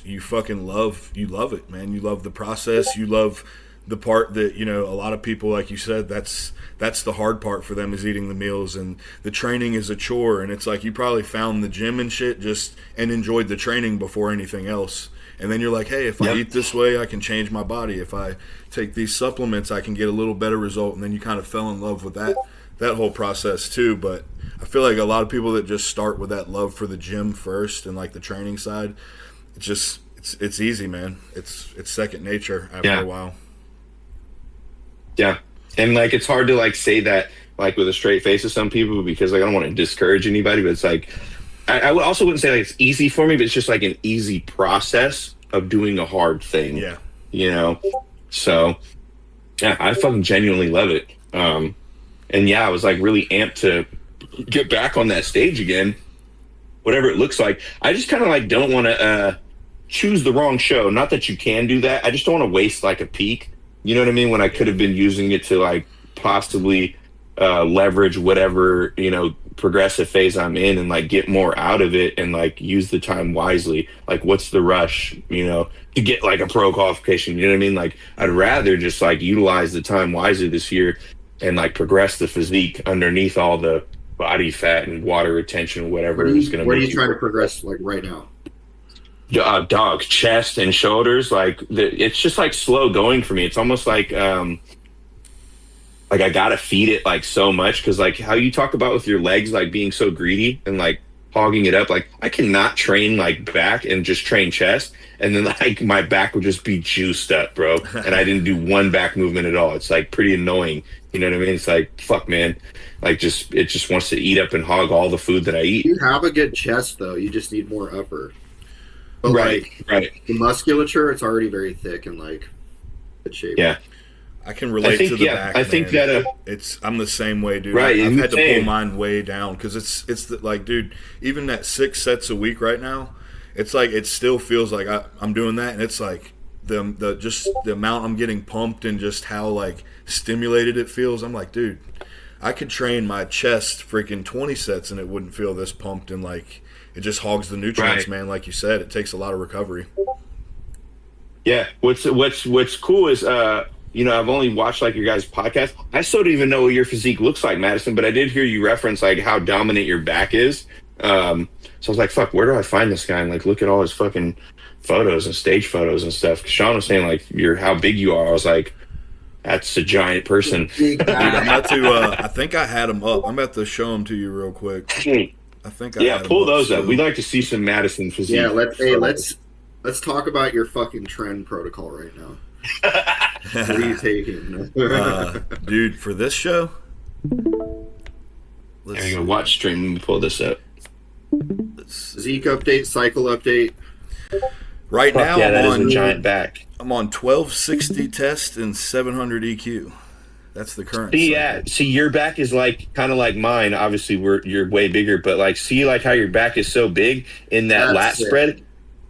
you fucking love it, man. You love the process. You love the part that a lot of people, like you said, that's the hard part for them is eating the meals, and the training is a chore. And it's like you probably found the gym and shit and enjoyed the training before anything else. And then you're like, hey, if I eat this way, I can change my body. If I take these supplements, I can get a little better result. And then you kind of fell in love with that whole process too. But I feel like a lot of people that just start with that love for the gym first and like the training side, it's easy, man. It's second nature after a while. Yeah. And like, it's hard to like say that like with a straight face to some people, because like I don't want to discourage anybody, but it's like I also wouldn't say like it's easy for me, but it's just like an easy process of doing a hard thing. Yeah. You know? So yeah, I fucking genuinely love it. And yeah, I was like really amped to get back on that stage again, whatever it looks like. I just kind of like don't want to choose the wrong show. Not that you can do that. I just don't want to waste like a peak. You know what I mean? When I could have been using it to like possibly leverage whatever, you know, progressive phase I'm in and like get more out of it and like use the time wisely. Like what's the rush, you know, to get like a pro qualification? You know what I mean? Like I'd rather just like utilize the time wisely this year and like progress the physique underneath all the body fat and water retention, whatever is going to. What are you trying to progress like right now? Dog, chest and shoulders. Like it's just like slow going for me. It's almost like I gotta feed it like so much, because like how you talk about with your legs like being so greedy and like hogging it up. Like I cannot train like back and just train chest, and then like my back would just be juiced up, bro. And I didn't do one back movement at all. It's like pretty annoying. You know what I mean? It's like, fuck, man. Like it just wants to eat up and hog all the food that I eat. You have a good chest though. You just need more upper. But right. The musculature, it's already very thick and like good shape. Yeah. I can relate to the back. I think that I'm the same way, dude. Right, I've had to pull mine way down because it's like, dude, even that 6 sets a week right now, it's like it still feels like I'm doing that, and it's like the just the amount I'm getting pumped and just how like stimulated it feels. I'm like, dude, I could train my chest freaking 20 sets and it wouldn't feel this pumped, and like it just hogs the nutrients, man. Like you said, it takes a lot of recovery. Yeah, what's cool is you know, I've only watched like your guys' podcast. I still don't even know what your physique looks like, Madison, but I did hear you reference like how dominant your back is. So I was like, fuck, where do I find this guy? And like, look at all his fucking photos and stage photos and stuff. Sean was saying like, how big you are. I was like, that's a giant person. Dude, I'm about to, I think I had him up. I'm about to show him to you real quick. I think I had pull him those up. too. We'd like to see some Madison physique. Yeah, let's talk about your fucking trend protocol right now. What are you taking? Dude, for this show, There you go. Watch stream. Let me pull this up. Zeke update, cycle update. Right now, yeah, that is a giant back. I'm on 1260 test and 700 EQ. That's the current. See, your back is like kind of like mine. Obviously, you're way bigger, but like, see, like how your back is so big in that lat spread.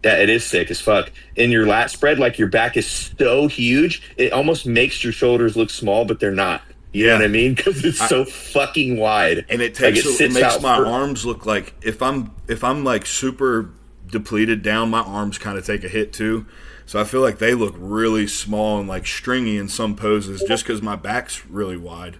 Yeah, it is sick as fuck. In your lat spread, like your back is so huge, it almost makes your shoulders look small, but they're not. You know what I mean? Because it's so fucking wide, and it makes my arms look like if I'm like super depleted down, my arms kind of take a hit too. So I feel like they look really small and like stringy in some poses, just because my back's really wide.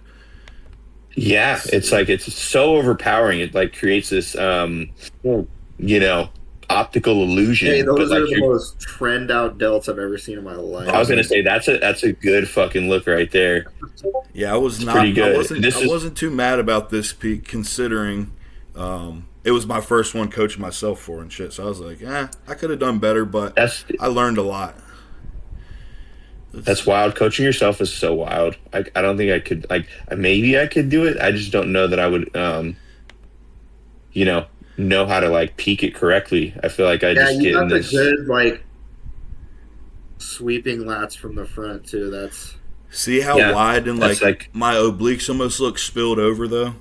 Yeah, it's like it's so overpowering. It like creates this, you know, optical illusion. Hey, those but are like the most trend out delts I've ever seen in my life. I was gonna say that's a good fucking look right there. Yeah, I was not. Pretty good. I wasn't too mad about this peak, considering it was my first one coaching myself for and shit. So I was like, I could have done better, but I learned a lot. That's wild. Coaching yourself is so wild. I don't think I could. Like, maybe I could do it. I just don't know that I would. You know how to like peak it correctly. I feel like I just get in this. Yeah, you got the good like sweeping lats from the front too. That's see how wide and like my obliques almost look spilled over though.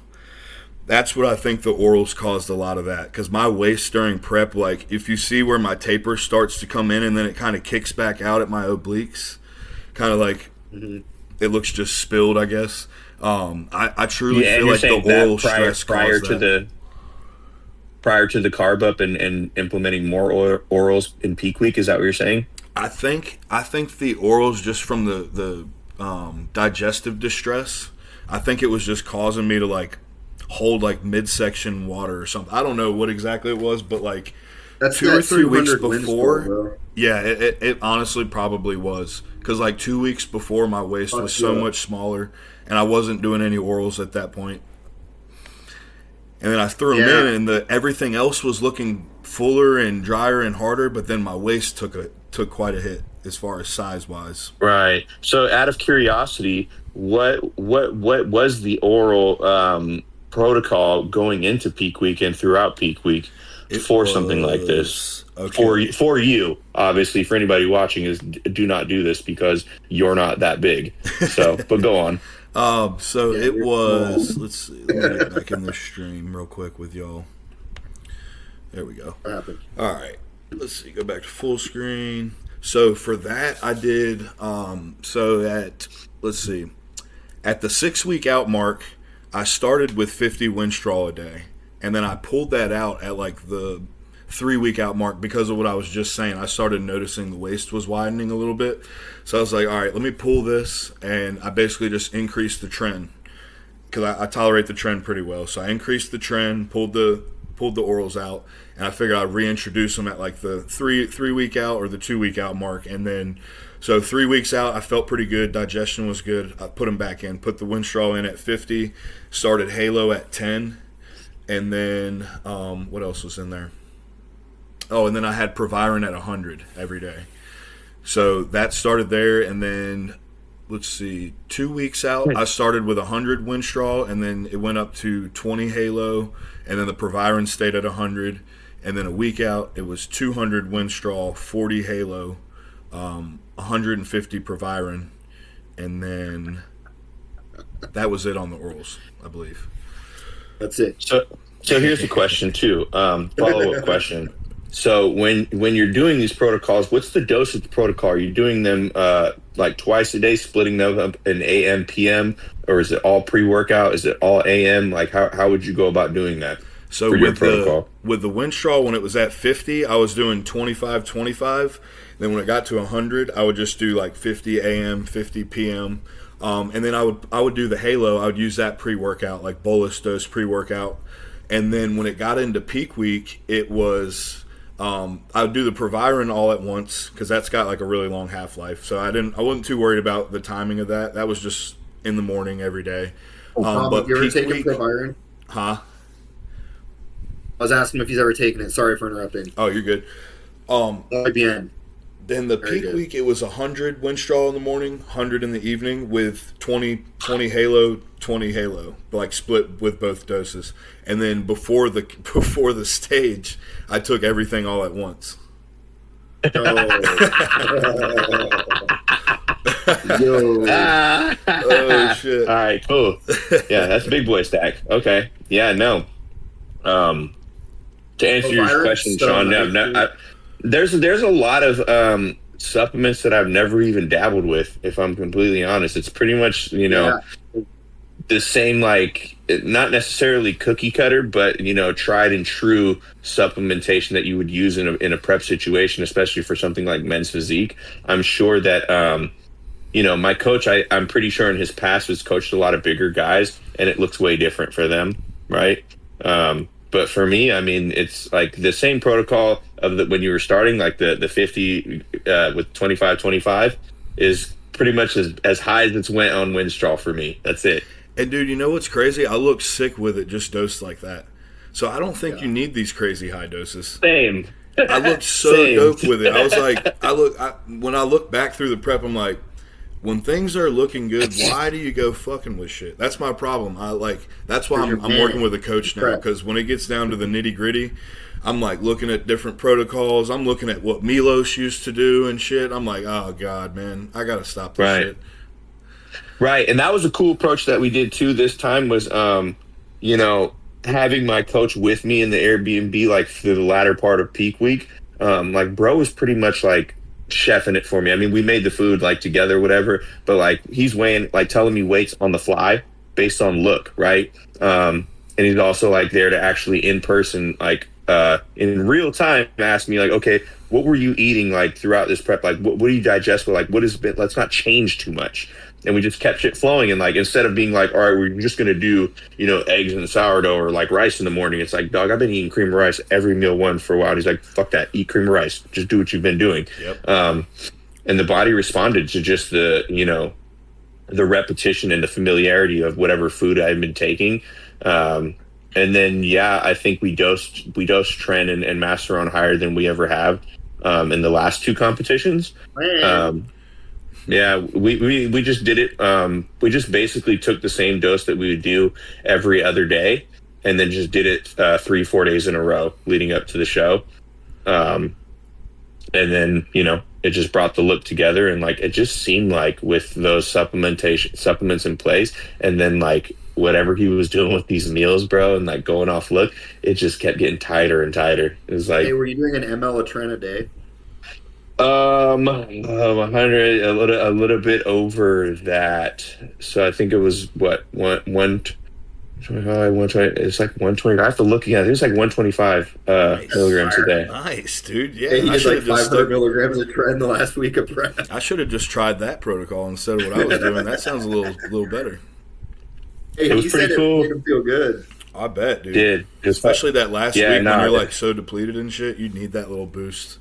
That's what I think the orals caused a lot of that, because my waist during prep, like if you see where my taper starts to come in and then it kind of kicks back out at my obliques, kind of like it looks just spilled, I guess. I truly feel like the oral stress caused that. Prior to the carb up and implementing more orals in peak week, is that what you're saying? I think the orals, just from the digestive distress, I think it was just causing me to like hold like midsection water or something. I don't know what exactly it was, but like That's 2 or that 3 weeks 200 wins before. goal, bro. Yeah, it honestly probably was because like 2 weeks before my waist was so much smaller, and I wasn't doing any orals at that point. And then I threw them in, and everything else was looking fuller and drier and harder. But then my waist took quite a hit as far as size wise. Right. So, out of curiosity, what was the oral protocol going into peak week and throughout peak week for something like this? Okay. For you, obviously, for anybody watching, is do not do this because you're not that big. So, but go on. So it was. Let's see. Let me get back in the stream real quick with y'all. There we go. What happened? All right. Let's see. Go back to full screen. So for that, I did. Let's see. At the 6-week out mark, I started with 50 Winstraw a day, and then I pulled that out at like the 3-week out mark because of what I was just saying. I started noticing the waist was widening a little bit. So I was like, all right, let me pull this. And I basically just increased the trend because I tolerate the trend pretty well. So I increased the trend, pulled the orals out, and I figured I'd reintroduce them at like the 3-week out or the 2-week out mark. And then, so 3 weeks out, I felt pretty good. Digestion was good. I put them back in, put the Winstraw in at 50, started Halo at 10. And then, what else was in there? Oh, and then I had Proviron at 100 every day. So that started there, and then, let's see, 2 weeks out, I started with 100 Winstraw, and then it went up to 20 Halo, and then the Proviron stayed at 100, and then a week out, it was 200 Winstraw, 40 Halo, 150 Proviron, and then that was it on the orals, I believe. That's it. So here's the question too. Follow-up question. So when you're doing these protocols, what's the dose of the protocol? Are you doing them like twice a day, splitting them up in AM, PM, or is it all pre-workout? Is it all AM? Like how would you go about doing that? So with the Winstraw, when it was at 50, I was doing 25. Then when it got to 100, I would just do like 50 AM, 50 PM. And then I would do the Halo. I would use that pre-workout, like bolus dose pre-workout. And then when it got into peak week, it was I would do the Proviron all at once because that's got like a really long half-life. So I wasn't too worried about the timing of that. That was just in the morning every day. But you ever taken Proviron? Huh? I was asking if he's ever taken it. Sorry for interrupting. Oh, you're good. IBN. Then the peak week, it was 100 Winstraw in the morning, 100 in the evening with 20 Halo, 20 Halo, like split with both doses. And then before the stage, I took everything all at once. Yo. Oh, shit. All right, cool. Yeah, that's a big boy stack. Okay. Yeah, no. To answer your question, Sean, there's a lot of supplements that I've never even dabbled with, if I'm completely honest. It's pretty much, the same, like, not necessarily cookie cutter, but, tried and true supplementation that you would use in a prep situation, especially for something like men's physique. I'm sure that, my coach, I'm pretty sure in his past has coached a lot of bigger guys, and it looks way different for them, right? But for me, I mean, it's like the same protocol of when you were starting, like the 50 with 25 is pretty much as high as it's went on Winstraw for me. That's it. And dude, you know what's crazy? I look sick with it just dosed like that. So I don't think you need these crazy high doses. Same. I looked so dope with it. I was like, when I look back through the prep, I'm like, when things are looking good, why do you go fucking with shit? That's my problem. That's why I'm working with a coach now, because when it gets down to the nitty gritty, I'm like looking at different protocols. I'm looking at what Milos used to do and shit. I'm like, oh God, man, I gotta stop this shit. Right, and that was a cool approach that we did too this time was, having my coach with me in the Airbnb, like through the latter part of peak week. Like, bro was pretty much like chefing it for me. I mean, we made the food like together, whatever, but like he's weighing, like telling me weights on the fly based on look, right? And he's also like there to actually in person, like in real time, ask me like, okay, what were you eating like throughout this prep? Like, what do you digest? But like, what has been? Let's not change too much. and we just kept shit flowing. And like, instead of being like, all right, we're just gonna do, eggs and sourdough or like rice in the morning, it's like, dog, I've been eating cream of rice every meal one for a while. And he's like, fuck that, eat cream of rice, just do what you've been doing. Yep. And the body responded to just the repetition and the familiarity of whatever food I've been taking. And then, I think we dosed Trent and Master on higher than we ever have in the last 2 competitions. We just did it. We just basically took the same dose that we would do every other day, and then just did it 3-4 days in a row leading up to the show. And then, it just brought the look together, and like, it just seemed like with those supplements in place, and then like whatever he was doing with these meals, bro, and like going off look, it just kept getting tighter and tighter. It was like, hey, were you doing an ml of Trent a day? 100, a little bit over that. So I think it was what, 125, 120. It's like 120. I have to look again. It was like 125 milligrams a day. Nice, dude. Yeah, he did like 500 milligrams of Trent the last week of prep. I should have just tried that protocol instead of what I was doing. That sounds a little better. Hey, it was pretty cool. It made him feel good. I bet, dude. Did especially that last week when you're like so depleted and shit, you need that little boost.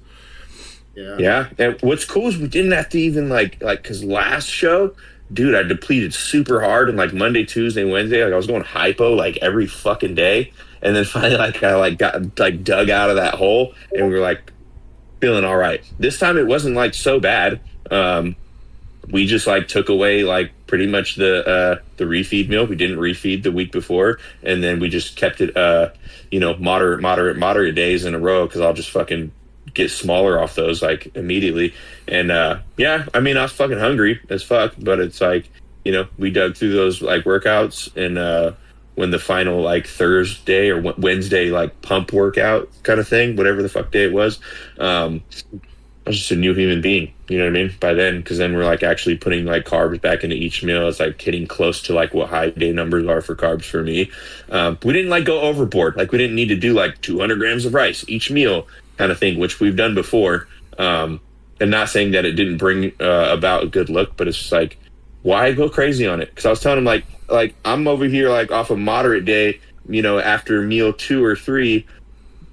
Yeah. And what's cool is we didn't have to even like because last show, dude, I depleted super hard, and like Monday, Tuesday, Wednesday, like I was going hypo like every fucking day, and then finally like I like got like dug out of that hole, and we were like feeling all right. This time it wasn't like so bad. We just like took away like pretty much the refeed meal. We didn't refeed the week before, and then we just kept it moderate days in a row, because I'll just fucking get smaller off those like immediately. And I mean, I was fucking hungry as fuck, but it's like, we dug through those like workouts, and when the final like Thursday or Wednesday like pump workout kind of thing, whatever the fuck day it was, I was just a new human being, you know what I mean, by then, because then we're like actually putting like carbs back into each meal. It's like getting close to like what high day numbers are for carbs for me. We didn't like go overboard. Like we didn't need to do like 200 grams of rice each meal kind of thing, which we've done before. And not saying that it didn't bring about a good look, but it's just like, why go crazy on it? Because I was telling him like I'm over here like off a moderate day, after meal 2 or 3,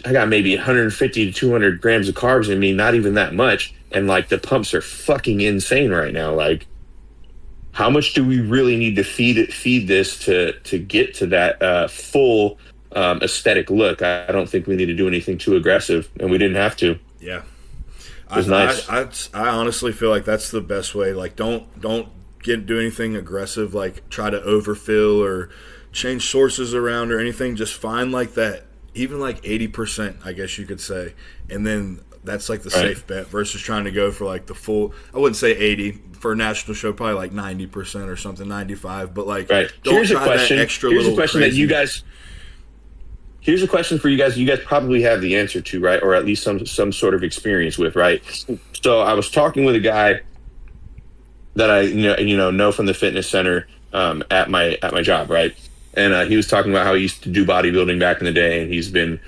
I got maybe 150 to 200 grams of carbs in me, not even that much. And like the pumps are fucking insane right now. Like, how much do we really need to feed this to get to that full aesthetic look? I don't think we need to do anything too aggressive, and we didn't have to. Yeah. It was nice. I honestly feel like that's the best way. Like, don't do anything aggressive, like try to overfill or change sources around or anything. Just find like that, even like 80%, I guess you could say, and then that's like the safe bet versus trying to go for like the full. I wouldn't say 80 for a national show, probably like 90% or something, 95. But like, don't here's try a question. That extra here's little a question crazy. that you guys. Here's a question for you guys. You guys probably have the answer to, right, or at least some sort of experience with, right? So I was talking with a guy that I know from the fitness center at my job, right? And he was talking about how he used to do bodybuilding back in the day, and he's been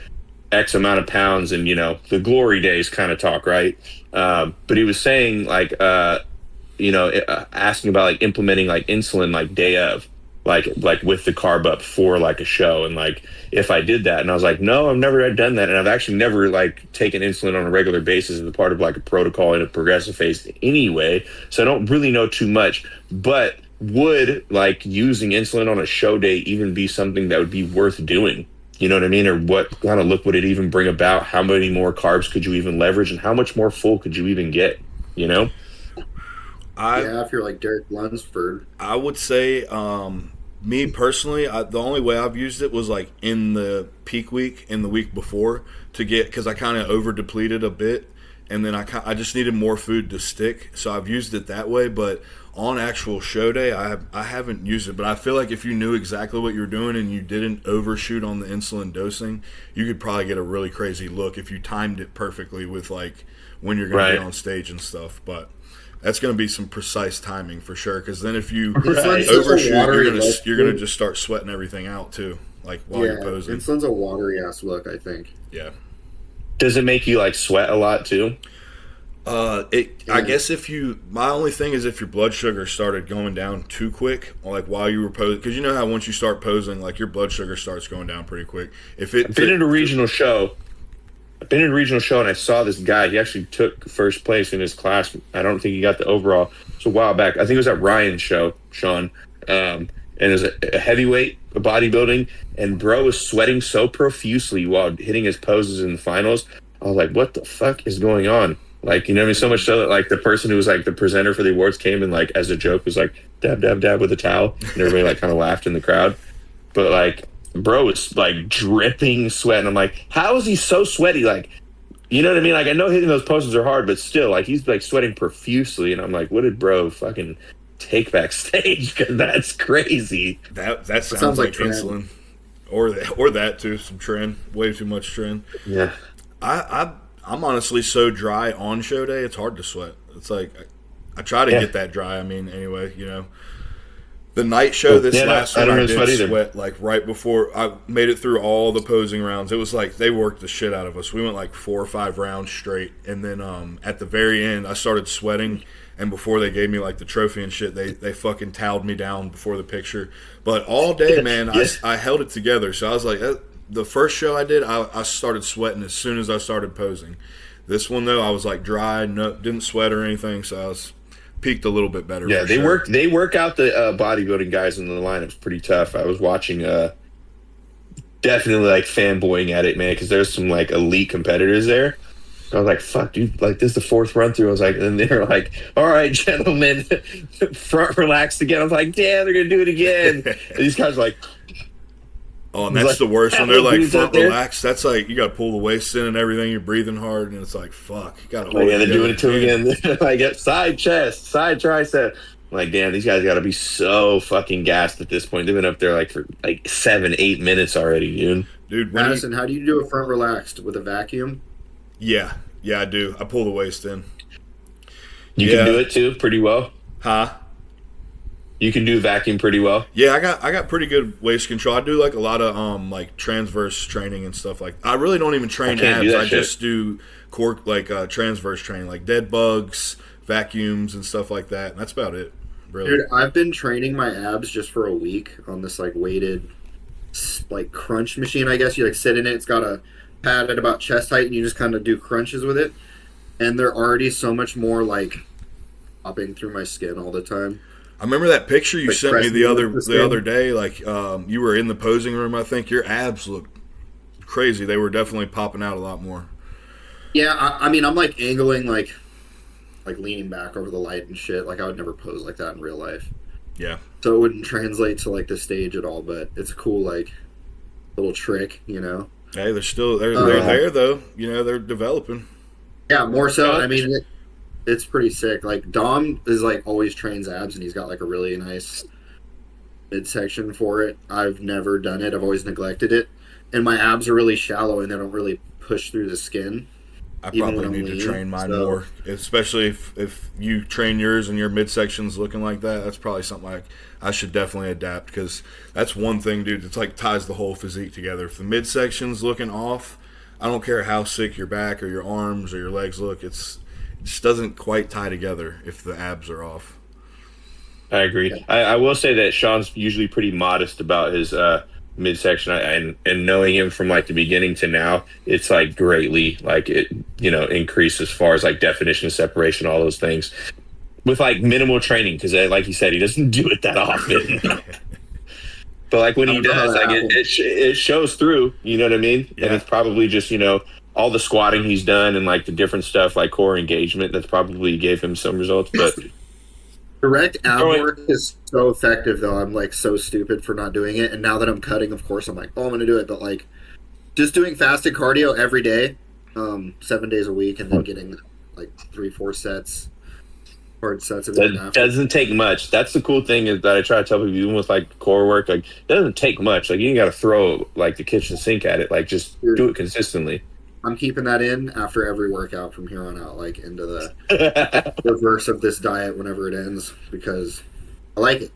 X amount of pounds, and the glory days kind of talk, right? But he was saying like asking about like implementing like insulin like day of, like with the carb up for like a show, and like if I did that. And I was like, no, I've never done that, and I've actually never like taken insulin on a regular basis as a part of like a protocol in a progressive phase anyway, so I don't really know too much. But would like using insulin on a show day even be something that would be worth doing? You know what I mean? Or what kind of look would it even bring about? How many more carbs could you even leverage, and how much more full could you even get? If you're like Derek Lunsford. I would say, me personally, the only way I've used it was like in the peak week, in the week before, to get, because I kind of over depleted a bit, and then I just needed more food to stick, so I've used it that way. But on actual show day, I haven't used it. But I feel like if you knew exactly what you were doing and you didn't overshoot on the insulin dosing, you could probably get a really crazy look if you timed it perfectly with like when you're going to be on stage and stuff. But that's going to be some precise timing for sure, because then if you overshoot, you're going to just start sweating everything out too, like while you're posing. Insulin's a watery ass look, I think. Yeah. Does it make you like sweat a lot too? I guess my only thing is if your blood sugar started going down too quick, like while you were posing, because you know how once you start posing, like your blood sugar starts going down pretty quick. I've been in a regional show and I saw this guy. He actually took first place in his class. I don't think he got the overall. It's a while back. I think it was at Ryan's show, Sean. And it was a heavyweight, a bodybuilding, and bro was sweating so profusely while hitting his poses in the finals. I was like, what the fuck is going on? Like, you know what I mean? So much so that, like, the person who was, like, the presenter for the awards came and, like, as a joke was like, dab, dab, dab with a towel. And everybody, like, kind of laughed in the crowd. But, like, bro was, like, dripping sweat. And I'm like, how is he so sweaty? Like, you know what I mean? Like, I know hitting those poses are hard, but still, like, he's, like, sweating profusely. And I'm like, what did bro fucking take backstage? Because that's crazy. That sounds like insulin. Or that, too. Some Tren. Way too much Tren. Yeah. I'm honestly so dry on show day, it's hard to sweat. It's like, I try to get that dry. I mean, anyway, you know. The night show last one, I did sweat, like, right before I made it through all the posing rounds. It was like, they worked the shit out of us. We went, like, 4 or 5 rounds straight. And then at the very end, I started sweating. And before they gave me, like, the trophy and shit, they fucking toweled me down before the picture. But all day, man, I held it together. So I was like, the first show I did, I started sweating as soon as I started posing. This one, though, I was, like, dry, didn't sweat or anything, so I was peaked a little bit better. Yeah, they work out the bodybuilding guys in the lineups pretty tough. I was watching, definitely, like, fanboying at it, man, because there's some, like, elite competitors there. I was like, fuck, dude, like, this is the 4th run through. I was like, and they're like, all right, gentlemen, front relaxed again. I was like, damn, they're going to do it again. And these guys are like... Oh, and that's like, the worst when they're like front relaxed. That's like you got to pull the waist in and everything. You're breathing hard, and it's like fuck. You got to. Oh yeah, they're doing it to me again. Like side chest, side tricep. I'm like, damn, these guys got to be so fucking gassed at this point. They've been up there like for like 7-8 minutes already, dude. Dude, Madison, how do you do a front relaxed with a vacuum? Yeah, I do. I pull the waist in. You can do it too, pretty well. Huh? You can do vacuum pretty well. Yeah, I got pretty good waist control. I do like a lot of like transverse training and stuff like. I really don't even train abs. I just do core like transverse training, like dead bugs, vacuums, and stuff like that. And that's about it. Really. Dude, I've been training my abs just for a week on this like weighted like crunch machine. I guess you like sit in it. It's got a pad at about chest height, and you just kind of do crunches with it. And they're already so much more like popping through my skin all the time. I remember that picture you sent me the other day. Like you were in the posing room. I think your abs looked crazy. They were definitely popping out a lot more. Yeah, I mean, I'm like angling, like leaning back over the light and shit. Like I would never pose like that in real life. Yeah. So it wouldn't translate to like the stage at all. But it's a cool like little trick, you know. Hey, they're there though. You know, they're developing. Yeah, more so. I mean. It's pretty sick. Like Dom is like always trains abs, and he's got like a really nice midsection for it. I've never done it. I've always neglected it, and my abs are really shallow, and they don't really push through the skin. I probably need to train mine more, especially if you train yours and your midsection's looking like that. That's probably something like I should definitely adapt because that's one thing, dude. It's like ties the whole physique together. If the midsection's looking off, I don't care how sick your back or your arms or your legs look. It just doesn't quite tie together if the abs are off. I agree. I will say that Sean's usually pretty modest about his midsection, and knowing him from like the beginning to now, it's like greatly like it increased as far as like definition, separation, all those things with like minimal training because like he said, he doesn't do it that often. But like when he does, like it shows through. You know what I mean? Yeah. And it's probably just all the squatting he's done and like the different stuff like core engagement that's probably gave him some results. But direct ab work is so effective though. I'm like so stupid for not doing it. And now that I'm cutting, of course I'm like, oh, I'm going to do it. But like just doing fasted cardio every day, 7 days a week, and then getting like 3-4 sets, hard sets of it. That doesn't take much. That's the cool thing is that I try to tell people, even with like core work, like it doesn't take much. Like you got to throw like the kitchen sink at it. Like just do it consistently. I'm keeping that in after every workout from here on out, like into the reverse of this diet whenever it ends, because I like it.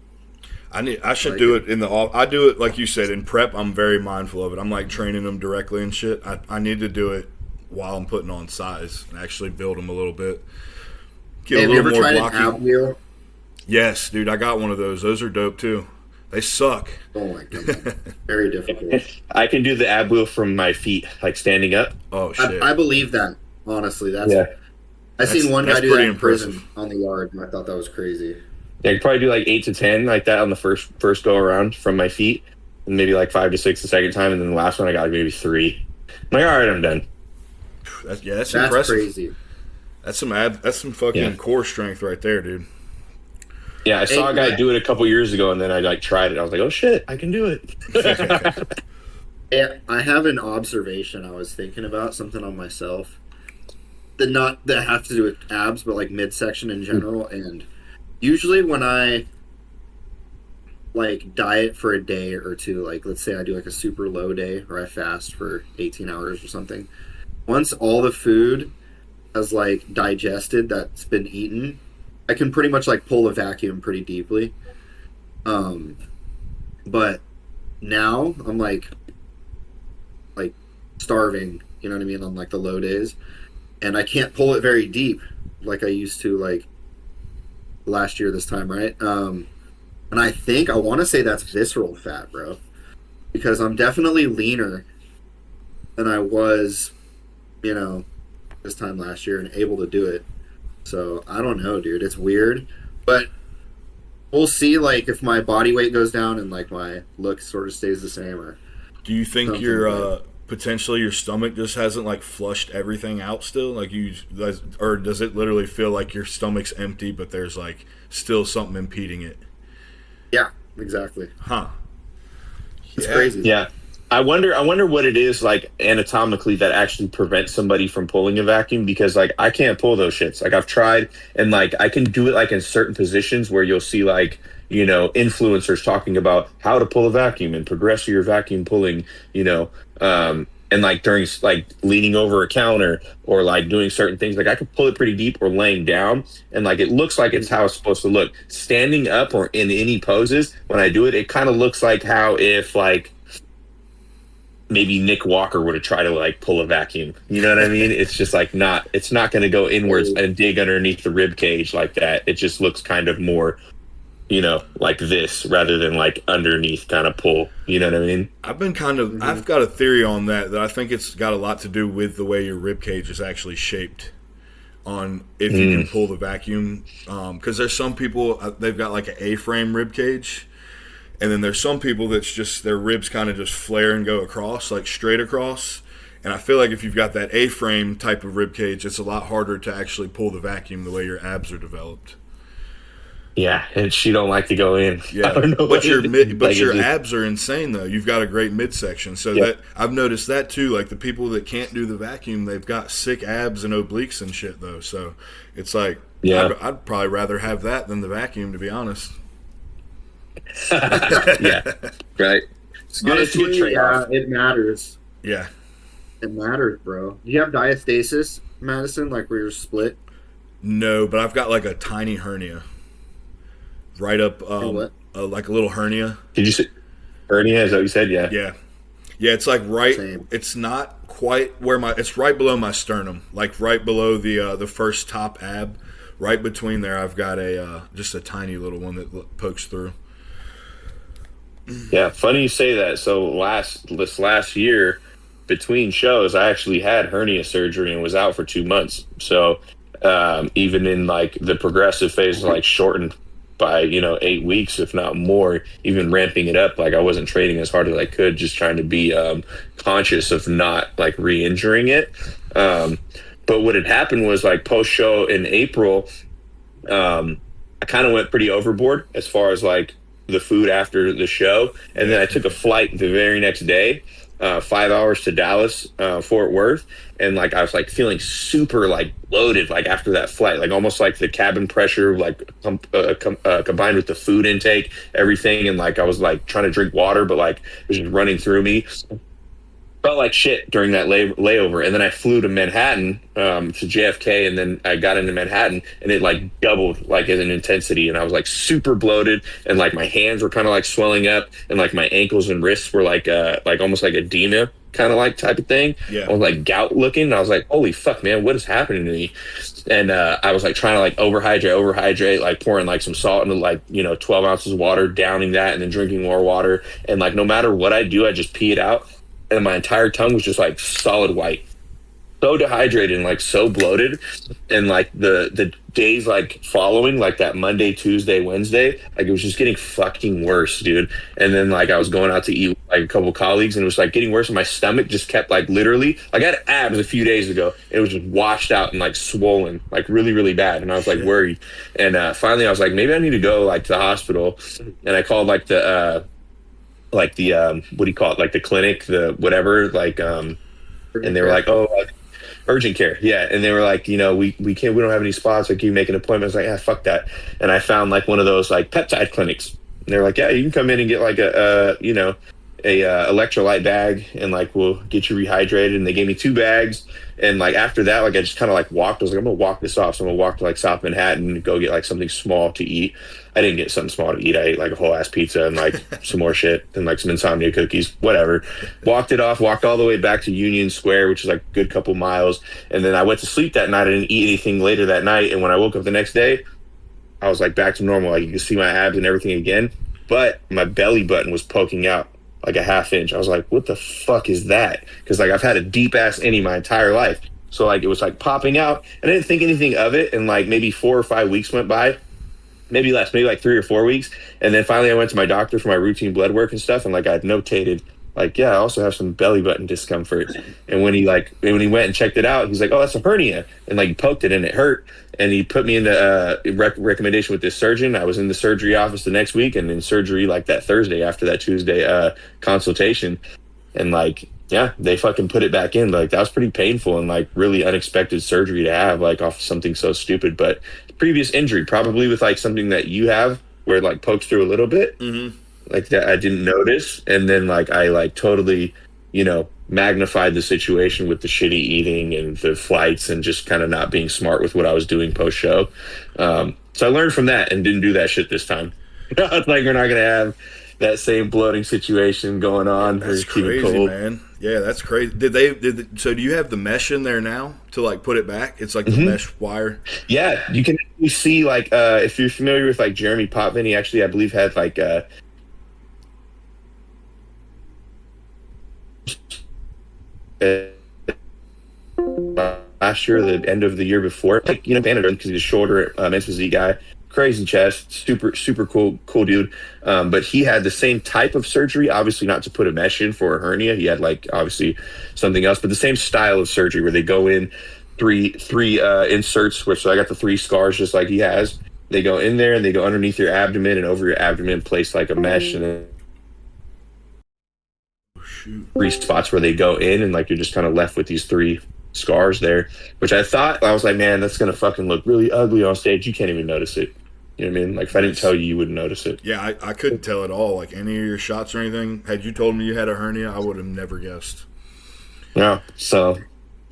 I should do it in the off. I do it like you said in prep. I'm very mindful of it. I'm like training them directly and shit. I need to do it while I'm putting on size and actually build them a little bit. Get Have a you little ever more tried blocky. an ab wheel? Yes, dude, I got one of those. Those are dope too. They suck. Oh my god, very difficult. I can do the ab wheel from my feet, like standing up. Oh shit. I believe that. Honestly, that's. Yeah. I seen one guy that's do that pretty in prison impressive. on the yard, and I thought that was crazy. Yeah, I could probably do like 8 to 10 like that on the first go around from my feet, and maybe like 5 to 6 the second time, and then the last one I got like maybe 3. I'm like, all right, I'm done. That's That's impressive. crazy. That's some fucking core strength right there, dude. Yeah, I saw a guy do it a couple years ago, and then I like tried it. I was like, oh shit, I can do it. Yeah, I have an observation I was thinking about, something on myself. That have to do with abs, but like midsection in general. And usually when I like diet for a day or two, like let's say I do like a super low day or I fast for 18 hours or something. Once all the food has like digested that's been eaten, I can pretty much like pull a vacuum pretty deeply. But now I'm like starving, you know what I mean, on like the low days, and I can't pull it very deep like I used to like last year this time, right? And I want to say that's visceral fat, bro, because I'm definitely leaner than I was, you know, this time last year and able to do it. So I don't know, dude. It's weird, but we'll see. Like if my body weight goes down and like my look sort of stays the same, or Do you think something your potentially your stomach just hasn't like flushed everything out still? Like or does it literally feel like your stomach's empty, but there's like still something impeding it? yeah, exactly. Huh? It's Yeah. crazy. Yeah. I wonder what it is like anatomically that actually prevents somebody from pulling a vacuum, because like I can't pull those shits. Like I've tried, and like I can do it like in certain positions where you'll see like, you know, influencers talking about how to pull a vacuum and progress your vacuum pulling, you know, and like during like leaning over a counter or like doing certain things, like I could pull it pretty deep or laying down, and like it looks like it's how it's supposed to look. Standing up or in any poses, when I do it, it kind of looks like how if like maybe Nick Walker would have tried to like pull a vacuum. You know what I mean? It's just like it's not going to go inwards and dig underneath the rib cage like that. It just looks kind of more, you know, like this rather than like underneath kind of pull. You know what I mean? I've got a theory on that I think it's got a lot to do with the way your rib cage is actually shaped on if you can pull the vacuum. Because there's some people, they've got like an A-frame rib cage. And then there's some people that's just their ribs kind of just flare and go across, like straight across. And I feel like if you've got that A-frame type of rib cage, it's a lot harder to actually pull the vacuum the way your abs are developed. Yeah, and she don't like to go in. Yeah, I don't know but like your abs are insane though. You've got a great midsection, so that I've noticed that too. Like the people that can't do the vacuum, they've got sick abs and obliques and shit though. So it's like, I'd probably rather have that than the vacuum, to be honest. Yeah, right. It's good. It's a good trade-off. It matters. Yeah. It matters, bro. Do you have diastasis, Madison? Like where you're split? No, but I've got like a tiny hernia. Right up, like a little hernia. Did you say hernia? Is that what you said? Yeah. Yeah. Yeah, it's like right. Same. It's not quite where it's right below my sternum, like right below the first top ab. Right between there, I've got just a tiny little one that pokes through. Yeah, funny you say that. So this last year, between shows, I actually had hernia surgery and was out for 2 months. So even in like the progressive phase, like shortened by 8 weeks, if not more. Even ramping it up, like I wasn't training as hard as I could, just trying to be conscious of not like re-injuring it. But what had happened was like post show in April, I kind of went pretty overboard as far as like the food after the show, and then I took a flight the very next day, 5 hours to Dallas, Fort Worth, and like I was like feeling super like bloated like after that flight, like almost like the cabin pressure like combined with the food intake, everything, and like I was like trying to drink water, but like it was just running through me. Felt like shit during that layover, and then I flew to Manhattan, to JFK, and then I got into Manhattan, and it like doubled like as an intensity, and I was like super bloated, and like my hands were kind of like swelling up, and like my ankles and wrists were like almost like edema, kind of like type of thing. Yeah. I was like gout looking. And I was like, holy fuck, man, what is happening to me? And I was like trying to like overhydrate, like pouring like some salt into like, 12 ounces of water, downing that, and then drinking more water. And like no matter what I do, I just pee it out. And my entire tongue was just like solid white. So dehydrated and like so bloated. And like the days like following, like that Monday, Tuesday, Wednesday, like it was just getting fucking worse, dude. And then like I was going out to eat with like a couple of colleagues, and it was like getting worse, and my stomach just kept like literally, like I had abs a few days ago, and it was just washed out and like swollen, like really, really bad. And I was like worried. And finally I was like, maybe I need to go like to the hospital. And I called like the what do you call it, like the clinic, the whatever, like and they were like, oh, urgent care, yeah. And they were like, we can't, we don't have any spots, like, can you make an appointment? I was like, yeah, fuck that. And I found like one of those like peptide clinics, and they were like, yeah, you can come in and get like a electrolyte bag, and like we'll get you rehydrated. And they gave me 2 bags. And like after that, like I just kind of like walked. I was like, I'm gonna walk this off. So I'm gonna walk to like South Manhattan and go get like something small to eat. I didn't get something small to eat. I ate like a whole ass pizza and like some more shit and like some insomnia cookies, whatever. Walked it off, walked all the way back to Union Square, which is like a good couple miles. And then I went to sleep that night. I didn't eat anything later that night. And when I woke up the next day, I was like back to normal. Like you could see my abs and everything again, but my belly button was poking out like a ½ inch. I was like, what the fuck is that? Because like I've had a deep ass innie my entire life. So like it was like popping out, and I didn't think anything of it. And like maybe 4 or 5 weeks went by, maybe less, maybe like 3 or 4 weeks. And then finally I went to my doctor for my routine blood work and stuff. And like I'd notated like, yeah, I also have some belly button discomfort. And when he went and checked it out, he's like, oh, that's a hernia. And like he poked it and it hurt. And he put me into recommendation with this surgeon. I was in the surgery office the next week, and in surgery like that Thursday after that Tuesday consultation. And like, yeah, they fucking put it back in. Like that was pretty painful and like really unexpected surgery to have, like off something so stupid. But previous injury, probably with like something that you have where it like pokes through a little bit, like that I didn't notice. And then like I like totally, magnified the situation with the shitty eating and the flights and just kind of not being smart with what I was doing post show. So I learned from that and didn't do that shit this time. Like we're not gonna have that same bloating situation going on. That's crazy, man. Yeah, that's crazy. So do you have the mesh in there now to like put it back? It's like the mesh wire. Yeah, you can see like if you're familiar with like Jeremy Potvin, he actually I believe had like last year, the end of the year before, like Banner, because he's a shorter men's physique guy, crazy chest, super cool dude. But he had the same type of surgery, obviously not to put a mesh in for a hernia. He had like obviously something else, but the same style of surgery where they go in three inserts, which I got the 3 scars just like he has. They go in there and they go underneath your abdomen and over your abdomen, place like a mesh, and then 3 spots where they go in, and like you're just kind of left with these 3 scars there, which I was like, man, that's gonna fucking look really ugly on stage. You can't even notice it. You know what I mean? Like if I didn't tell you, you wouldn't notice it. Yeah, I couldn't tell at all. Like any of your shots or anything. Had you told me you had a hernia, I would have never guessed. Yeah. So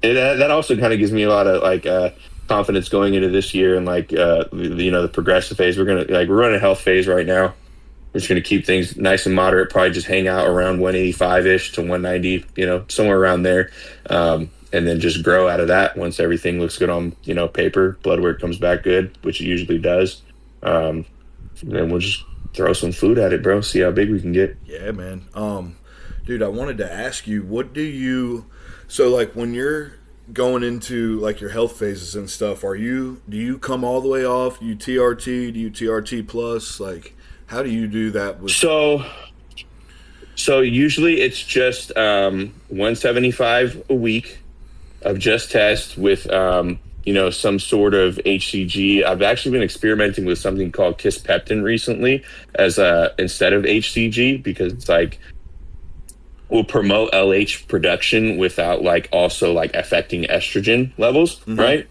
that also kind of gives me a lot of like confidence going into this year, and like the progressive phase. We're running a health phase right now. We're just going to keep things nice and moderate, probably just hang out around 185-ish to 190, somewhere around there. And then just grow out of that once everything looks good on, paper, blood work comes back good, which it usually does. Then we'll just throw some food at it, bro, see how big we can get. Yeah, man. Dude, I wanted to ask you, so like when you're going into like your health phases and stuff, do you come all the way off? Do you TRT? Do you TRT plus? Like, how do you do that? So usually it's just 175 a week of just test with some sort of HCG. I've actually been experimenting with something called Kisspeptin recently as instead of HCG, because it's like will promote LH production without like also like affecting estrogen levels, right?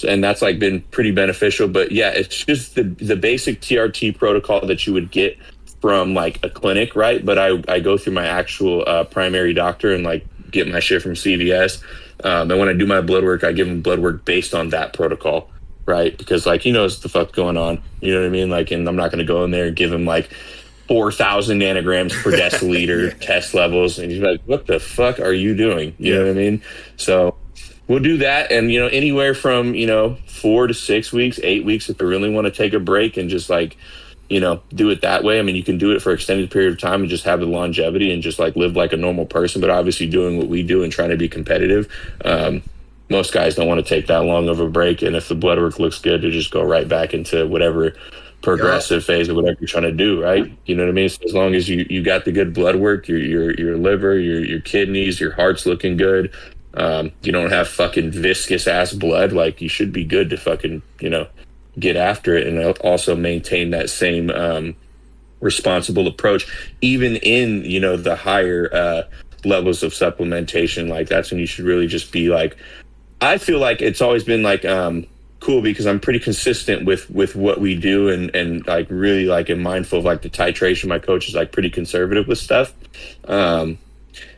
And that's like been pretty beneficial. But yeah, it's just the basic TRT protocol that you would get from like a clinic, right? But I go through my actual primary doctor and like get my shit from CVS. And when I do my blood work, I give him blood work based on that protocol, right? Because like he knows what the fuck's going on, you know what I mean? Like, and I'm not going to go in there and give him like 4,000 nanograms per deciliter test levels, and you're like, what the fuck are you doing? You know what I mean? So we'll do that, and anywhere from 4 to 6 weeks, 8 weeks, if you really want to take a break and just like do it that way. I mean, you can do it for an extended period of time and just have the longevity and just like live like a normal person, but obviously doing what we do and trying to be competitive. Most guys don't want to take that long of a break, and if the blood work looks good, to just go right back into whatever progressive phase of whatever you're trying to do, right? You know what I mean? So as long as you got the good blood work, your liver, your kidneys, your heart's looking good, you don't have fucking viscous ass blood, like you should be good to fucking get after it, and also maintain that same responsible approach even in the higher levels of supplementation. Like that's when you should really just be like, I feel like it's always been like cool because I'm pretty consistent with what we do, and like really like am mindful of like the titration. My coach is like pretty conservative with stuff, and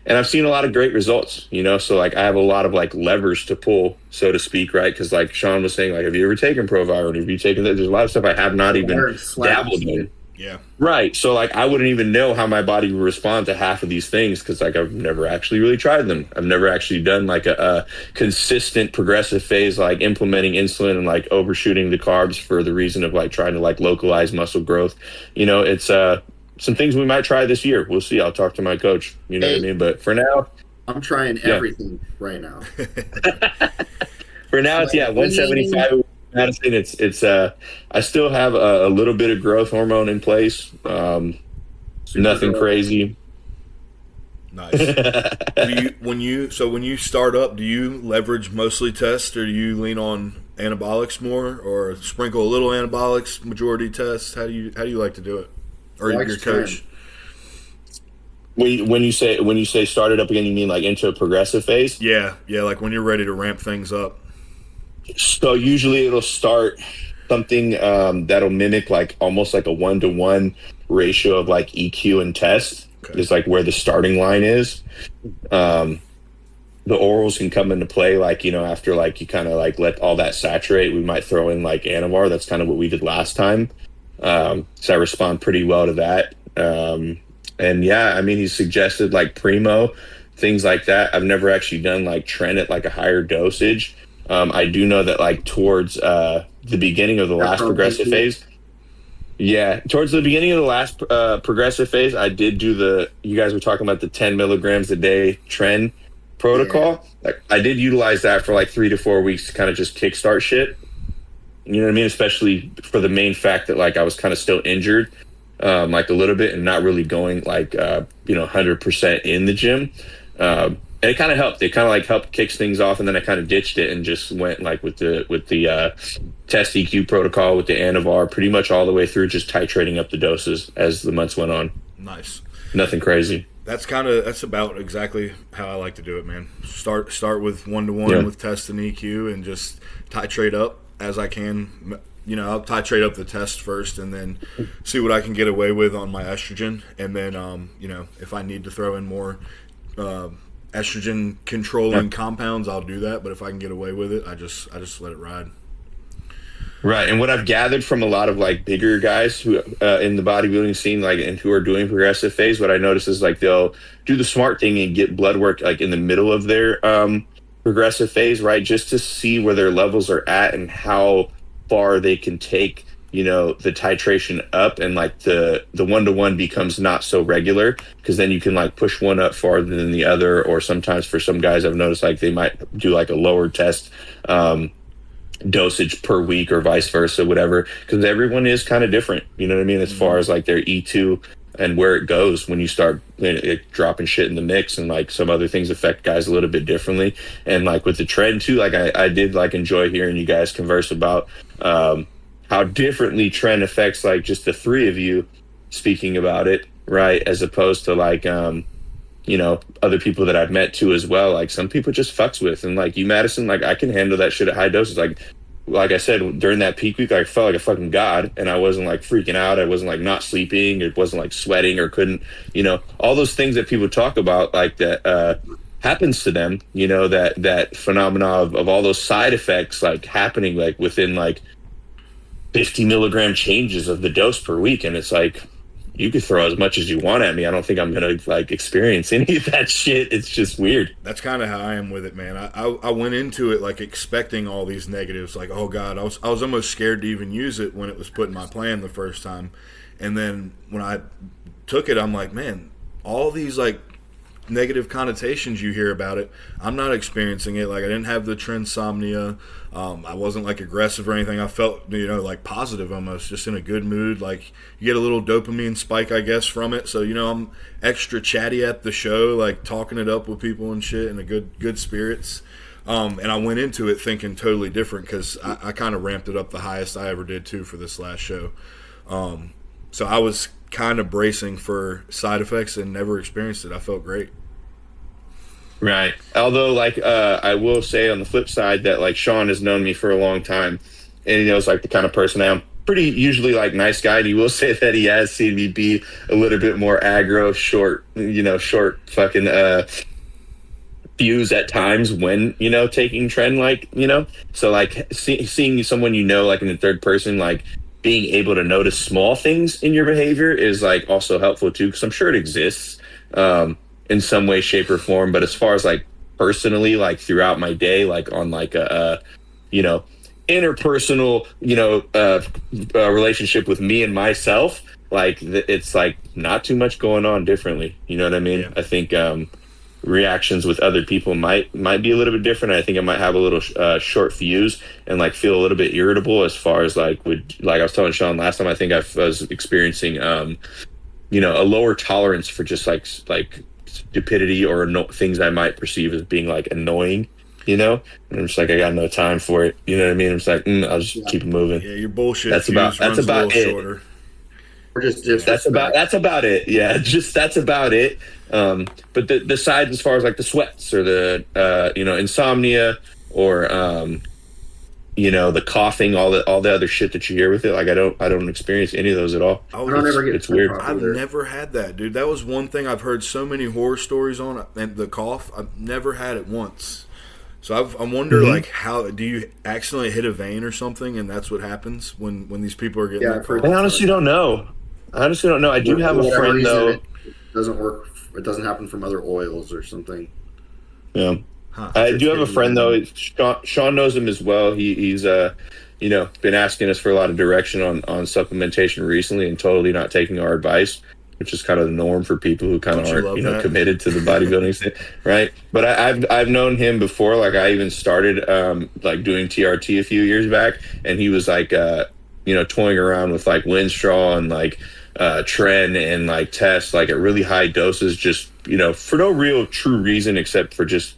I've seen a lot of great results, so like I have a lot of like levers to pull, so to speak, right? Because like Sean was saying, like, have you ever taken Proviron? Have you taken that? There's a lot of stuff I have not even dabbled in. Yeah. Right. So like I wouldn't even know how my body would respond to half of these things because like I've never actually really tried them. I've never actually done like a consistent progressive phase, like implementing insulin and like overshooting the carbs for the reason of like trying to like localize muscle growth. It's some things we might try this year. We'll see. I'll talk to my coach. You know what I mean? But for now, I'm trying everything right now. For now, it's 175. Madison, it's I still have a little bit of growth hormone in place. Nothing crazy. Nice. When you start up, do you leverage mostly tests, or do you lean on anabolics more, or sprinkle a little anabolics, majority tests? How do you like to do it? Or your coach? When you say start it up again, you mean like into a progressive phase? Yeah, like when you're ready to ramp things up. So usually it'll start something that'll mimic like almost like a 1-to-1 ratio of like EQ and test. Okay. Is like where the starting line is. The orals can come into play like after like you kind of like let all that saturate. We might throw in like Anavar. That's kind of what we did last time. So I respond pretty well to that. And yeah, I mean, he suggested like Primo, things like that. I've never actually done like Tren at like a higher dosage. I do know that like towards the beginning of the last progressive phase. Yeah, towards the beginning of the last progressive phase, I did do you guys were talking about the 10 milligrams a day Tren protocol. Yeah. Like I did utilize that for like 3 to 4 weeks to kind of just kickstart shit. You know what I mean? Especially for the main fact that like I was kind of still injured, like a little bit, and not really going like 100% in the gym. And it kind of helped. It kind of like helped kicks things off, and then I kind of ditched it and just went like with the test EQ protocol with the Anavar, pretty much all the way through, just titrating up the doses as the months went on. Nice. Nothing crazy. That's about exactly how I like to do it, man. Start with 1-to-1 with test and EQ, and just titrate up as I can. I'll titrate up the test first, and then see what I can get away with on my estrogen, and then if I need to throw in more estrogen controlling compounds, I'll do that. But if I can get away with it, I just let it ride. Right. And what I've gathered from a lot of like bigger guys who in the bodybuilding scene, like, and who are doing progressive phase, what I notice is like they'll do the smart thing and get blood work like in the middle of their progressive phase, right? Just to see where their levels are at and how far they can take the titration up, and like the 1-to-1 becomes not so regular, because then you can like push one up farther than the other. Or sometimes for some guys I've noticed like they might do like a lower test dosage per week, or vice versa, whatever, because everyone is kind of different, you know what I mean, as far as like their E2 and where it goes when you start dropping shit in the mix, and like some other things affect guys a little bit differently. And like with the trend too, like I did like enjoy hearing you guys converse about how differently trend affects like just the three of you speaking about it, right? As opposed to like other people that I've met too as well. Like some people just fucks with, and like you, Madison, like I can handle that shit at high doses. Like I said, during that peak week, I felt like a fucking god, and I wasn't like freaking out. I wasn't like not sleeping. It wasn't like sweating or couldn't, all those things that people talk about, like that happens to them, that phenomena of all those side effects, like happening like within like 50 milligram changes of the dose per week. And it's like, you could throw as much as you want at me. I don't think I'm gonna like experience any of that shit. It's just weird. That's kind of how I am with it, man. I went into it like expecting all these negatives. Like, oh God, I was almost scared to even use it when it was put in my plan the first time. And then when I took it, I'm like, man, all these like negative connotations you hear about it, I'm not experiencing it. Like, I didn't have the trinsomnia. I wasn't like aggressive or anything. I felt, like positive almost, just in a good mood. Like, you get a little dopamine spike, I guess, from it. So, I'm extra chatty at the show, like talking it up with people and shit, in a good spirits. And I went into it thinking totally different, because I kind of ramped it up the highest I ever did too for this last show. So I was kind of bracing for side effects and never experienced it. I felt great. Right. Although, like, I will say on the flip side that, like, Sean has known me for a long time, and he knows, like, the kind of person I am. Pretty usually, like, nice guy. And he will say that he has seen me be a little bit more aggro, short fucking fuse at times when, taking trend, like, So, like, seeing someone like, in the third person, like, being able to notice small things in your behavior is, like, also helpful, too, because I'm sure it exists. In some way, shape, or form. But as far as like personally, like throughout my day, like on like a interpersonal, relationship with me and myself, like it's like not too much going on differently. You know what I mean? Yeah. I think reactions with other people might be a little bit different. I think I might have a little short fuse and like feel a little bit irritable as far as like I was telling Sean last time. I think I was experiencing a lower tolerance for just like stupidity or things I might perceive as being like annoying, and I'm just like, I got no time for it. You know what I mean? I'm just like, I'll just keep it moving. Yeah, your bullshit. That's about it. Shorter. Or just that's about it. Yeah, just that's about it. But the sides, as far as like the sweats or the insomnia or the coughing, all the other shit that you hear with it, like I don't experience any of those at all. I don't ever get it's weird. I've never had that, dude. That was one thing I've heard so many horror stories on, and the cough. I've never had it once. So I wonder, like, how do you accidentally hit a vein or something, and that's what happens when these people are getting. Yeah, I honestly don't know. I do have a friend though. It doesn't work. It doesn't happen from other oils or something. Yeah. I do have a friend though. Sean knows him as well. He's been asking us for a lot of direction on supplementation recently, and totally not taking our advice, which is kind of the norm for people who kind of aren't committed to the bodybuilding thing, right? But I've known him before. Like I even started like doing TRT a few years back, and he was like toying around with like Winstraw and like Tren and like Test, like at really high doses, just for no real true reason except for just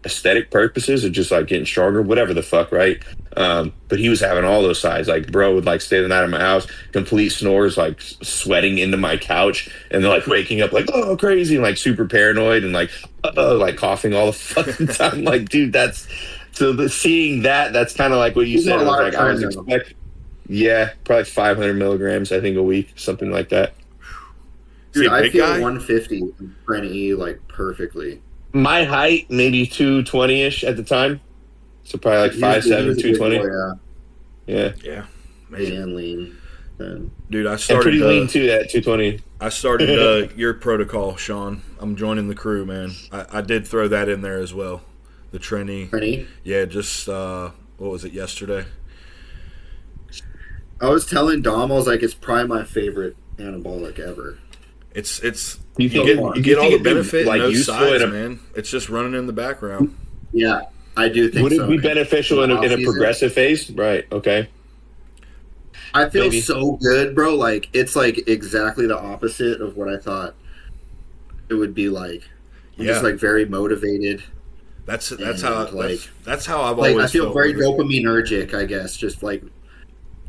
aesthetic purposes or just like getting stronger, whatever the fuck, right? But he was having all those sides. Like bro would like stay the night at my house, complete snores, like sweating into my couch, and then like waking up like, oh, crazy, and like super paranoid and like coughing all the fucking time. Like, dude, seeing that's kind of like what you said. I was expecting, probably 500 milligrams, I think, a week, something like that. Dude, I feel 150 Tren E like perfectly. My height, maybe 220-ish at the time. So probably like 5'7", 220. Yeah. And lean. Dude, I started... pretty lean too at 220. I started your protocol, Sean. I'm joining the crew, man. I did throw that in there as well. The Tren E. Yeah, just, what was it, yesterday? I was telling Dom, I was like, it's probably my favorite anabolic ever. It's you get all the benefit, like no sides, man. It's just running in the background. Yeah, I do think. Would it be beneficial in a progressive phase? Right. Okay. I feel so good, bro. Like it's like exactly the opposite of what I thought it would be like. I'm just like very motivated. That's how I've like, always. I feel felt very dopaminergic, I guess. Just like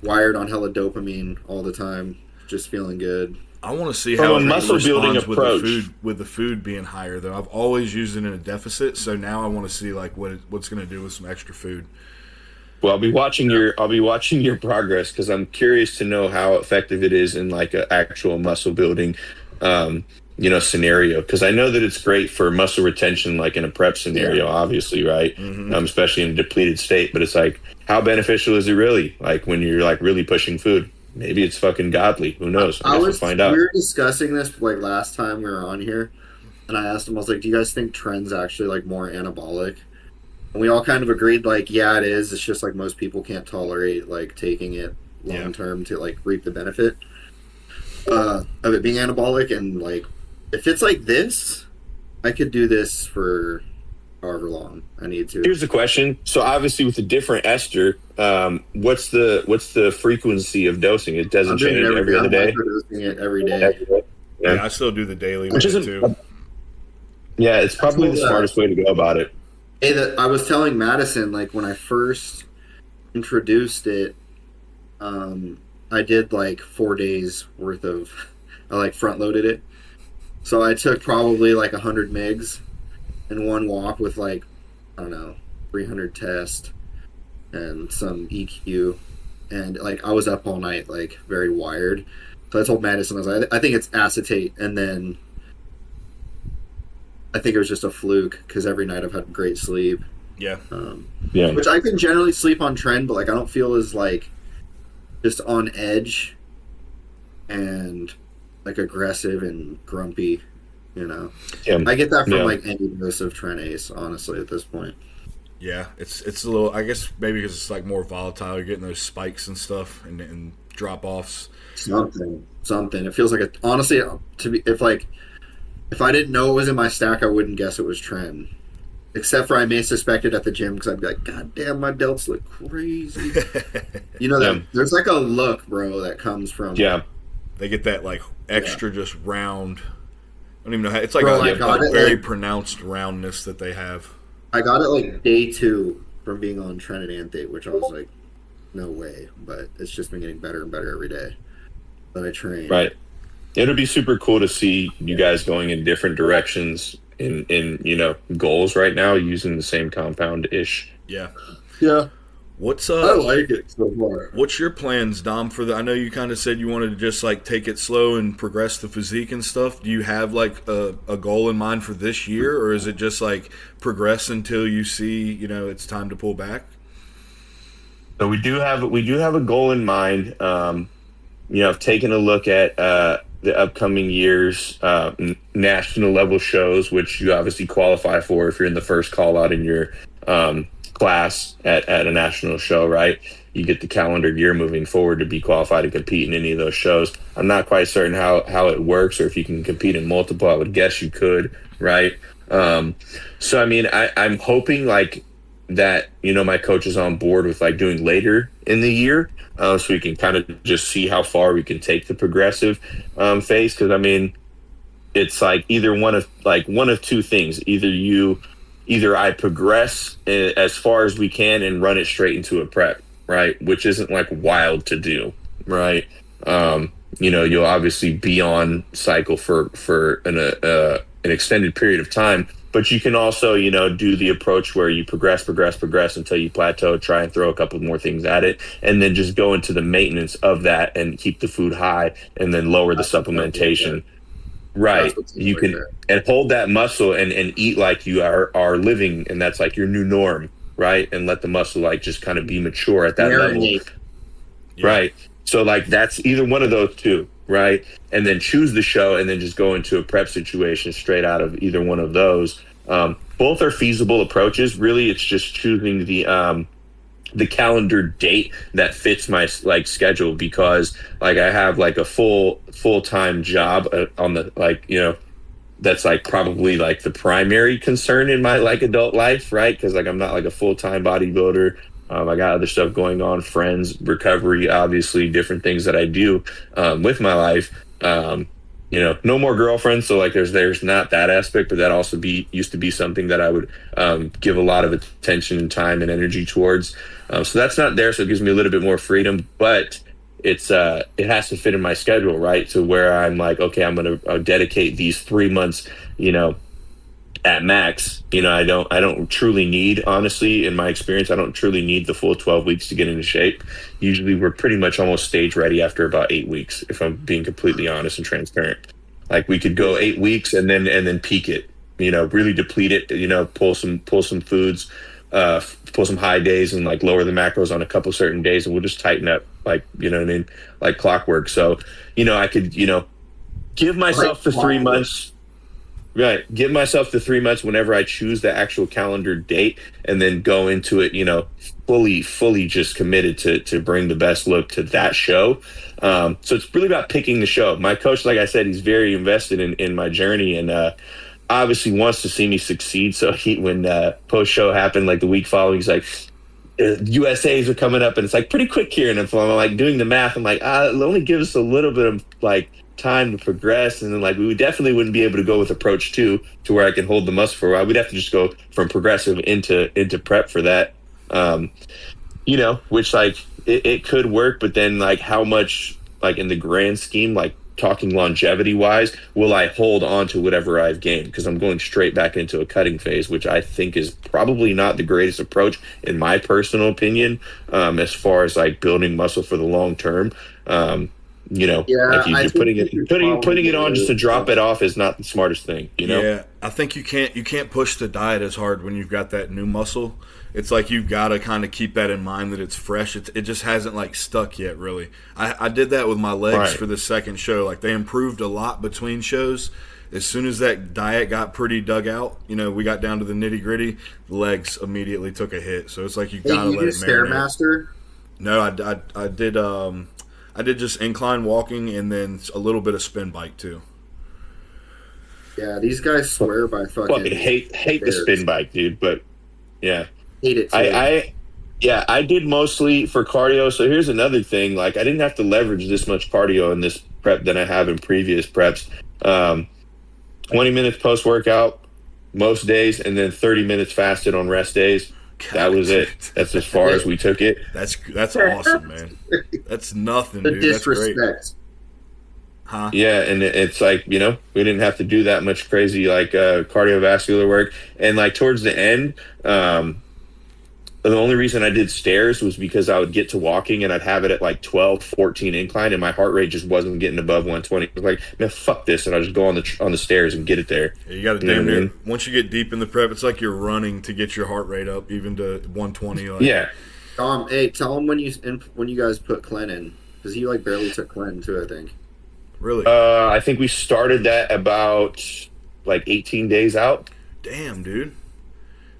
wired on hella dopamine all the time. Just feeling good. I want to see how it muscle building approach with the food being higher though. I've always used it in a deficit, so now I want to see like what's going to do with some extra food. Well, I'll be watching your progress because I'm curious to know how effective it is in like an actual muscle building scenario, because I know that it's great for muscle retention, like in a prep scenario, obviously, right? Mm-hmm. Especially in a depleted state. But it's like, how beneficial is it really? Like when you're like really pushing food. maybe it's fucking godly. Who knows? I guess we'll find We out. were discussing this like last time we were on here, and I asked him, I was like, "Do you guys think trend's actually like more anabolic?" And we all kind of agreed, like, yeah, it is. It's just like most people can't tolerate like taking it long term to like reap the benefit of it being anabolic. And like, if it's like this, I could do this for however long I need to. Here's the question. So obviously with a different ester, what's the frequency of dosing? It doesn't change every other day. I'm dosing it every day. Yeah, I still do the daily Which with it isn't too. Yeah, it's probably the smartest way to go about it. Hey, I was telling Madison, like, when I first introduced it, I did like 4 days worth of, I like front loaded it. So I took probably like 100 mgs in one walk with like, I don't know, 300 test and some EQ. And like, I was up all night, like very wired. So I told Madison, I was like, I think it's acetate. And then I think it was just a fluke because every night I've had great sleep. Yeah. Which I can generally sleep on trend, but like I don't feel as like just on edge and like aggressive and grumpy, you know. Yeah. I get that from like any dose of Tren Ace, honestly, at this point. Yeah, it's a little. I guess maybe because it's like more volatile. You're getting those spikes and stuff and drop offs. Something. It feels like honestly, if I didn't know it was in my stack, I wouldn't guess it was Tren. Except for I may suspect it at the gym because I'd be like, God damn, my delts look crazy. You know, there's like a look, bro, that comes from. Yeah. They get that like extra just round. I don't even know how. It's like Bro, a very pronounced roundness that they have. I got it like day 2 from being on Tren and Anthate, which I was like, no way. But it's just been getting better and better every day that I train. Right. It'll be super cool to see you guys going in different directions in you know, goals right now using the same compound ish. Yeah. Yeah. What's I like it so far. What's your plans, Dom, for the I know you kind of said you wanted to just like take it slow and progress the physique and stuff. Do you have like a goal in mind for this year, or is it just like progress until you see, you know, it's time to pull back? So we do have a goal in mind. You know, I've taken a look at the upcoming year's national level shows, which you obviously qualify for if you're in the first call out in your class at a national show, right? You get the calendar year moving forward to be qualified to compete in any of those shows. I'm not quite certain how it works or if you can compete in multiple. I would guess you could, right? So I mean, I'm hoping like that, you know, my coach is on board with like doing later in the year, so we can kind of just see how far we can take the progressive phase. Because I mean, it's like either one of two things. Either I progress as far as we can and run it straight into a prep, right? Which isn't like wild to do, right? You know, you'll obviously be on cycle for an extended period of time. But you can also, you know, do the approach where you progress until you plateau, try and throw a couple more things at it, and then just go into the maintenance of that and keep the food high and then lower the supplementation. Right. You can and hold that muscle and eat like you are living, and that's like your new norm, right? And let the muscle like just kind of be mature at that level. Yeah. Right. So like that's either one of those two, right? And then choose the show and then just go into a prep situation straight out of either one of those. Both are feasible approaches. Really, it's just choosing the calendar date that fits my like schedule, because like I have like a full-time job on the like, you know, that's like probably like the primary concern in my like adult life, right? Because like I'm not like a full-time bodybuilder. I got other stuff going on, friends, recovery, obviously different things that I do with my life. You know, no more girlfriends, so like there's not that aspect, but that also used to be something that I would give a lot of attention and time and energy towards. So that's not there, so it gives me a little bit more freedom, but it has to fit in my schedule, right? To where I'm like, okay, I'm going to dedicate these 3 months, you know, at max. You know, I don't truly need, honestly, in my experience, I don't truly need the full 12 weeks to get into shape. Usually we're pretty much almost stage ready after about 8 weeks, if I'm being completely honest and transparent. Like we could go 8 weeks and then peak it, you know, really deplete it, you know, pull some foods, pull some high days and like lower the macros on a couple certain days, and we'll just tighten up like, you know what I mean, like clockwork. So, I could, give myself the 3 months. Right. Give myself the 3 months whenever I choose the actual calendar date, and then go into it, fully just committed to bring the best look to that show. So it's really about picking the show. My coach, like I said, he's very invested in my journey, and obviously wants to see me succeed. So when post show happened, like the week following, he's like, USAs are coming up, and it's like pretty quick here. And if I'm like doing the math, I'm like, it'll only give us a little bit of like time to progress, and then like we definitely wouldn't be able to go with approach 2 to where I can hold the muscle for a while. We'd have to just go from progressive into prep for that. Which like it could work, but then like how much, like in the grand scheme, like talking longevity wise, will I hold on to whatever I've gained? Because I'm going straight back into a cutting phase, which I think is probably not the greatest approach in my personal opinion, as far as like building muscle for the long term. Like you're putting it on just to drop it off is not the smartest thing. Yeah, I think you can't push the diet as hard when you've got that new muscle. It's like you've got to kind of keep that in mind that it's fresh. It just hasn't like stuck yet, really. I did that with my legs for the second show. Like they improved a lot between shows. As soon as that diet got pretty dug out, we got down to the nitty gritty. The legs immediately took a hit. So it's like you gotta let it marinate. Stairmaster? No, I did. I did just incline walking and then a little bit of spin bike too. Yeah, these guys swear by fucking hate the spin bike, dude. But yeah. Hate it too. I did mostly for cardio. So here's another thing. Like I didn't have to leverage this much cardio in this prep than I have in previous preps. 20 minutes post workout most days, and then 30 minutes fasted on rest days. God, that was it. That's as far as we took it. That's awesome, man. That's nothing, dude. That's great. Huh? Yeah, and it's like, we didn't have to do that much crazy like cardiovascular work. And like towards the end, the only reason I did stairs was because I would get to walking and I'd have it at like 12, 14 incline, and my heart rate just wasn't getting above 120. I was like, man, fuck this, and I'll just go on the stairs and get it there. Yeah, you got to damn near. Once you get deep in the prep, it's like you're running to get your heart rate up even to 120. Like. Yeah. Hey, tell him when you guys put Clen in, because he like barely took Clen too, I think. Really? I think we started that about like 18 days out. Damn, dude.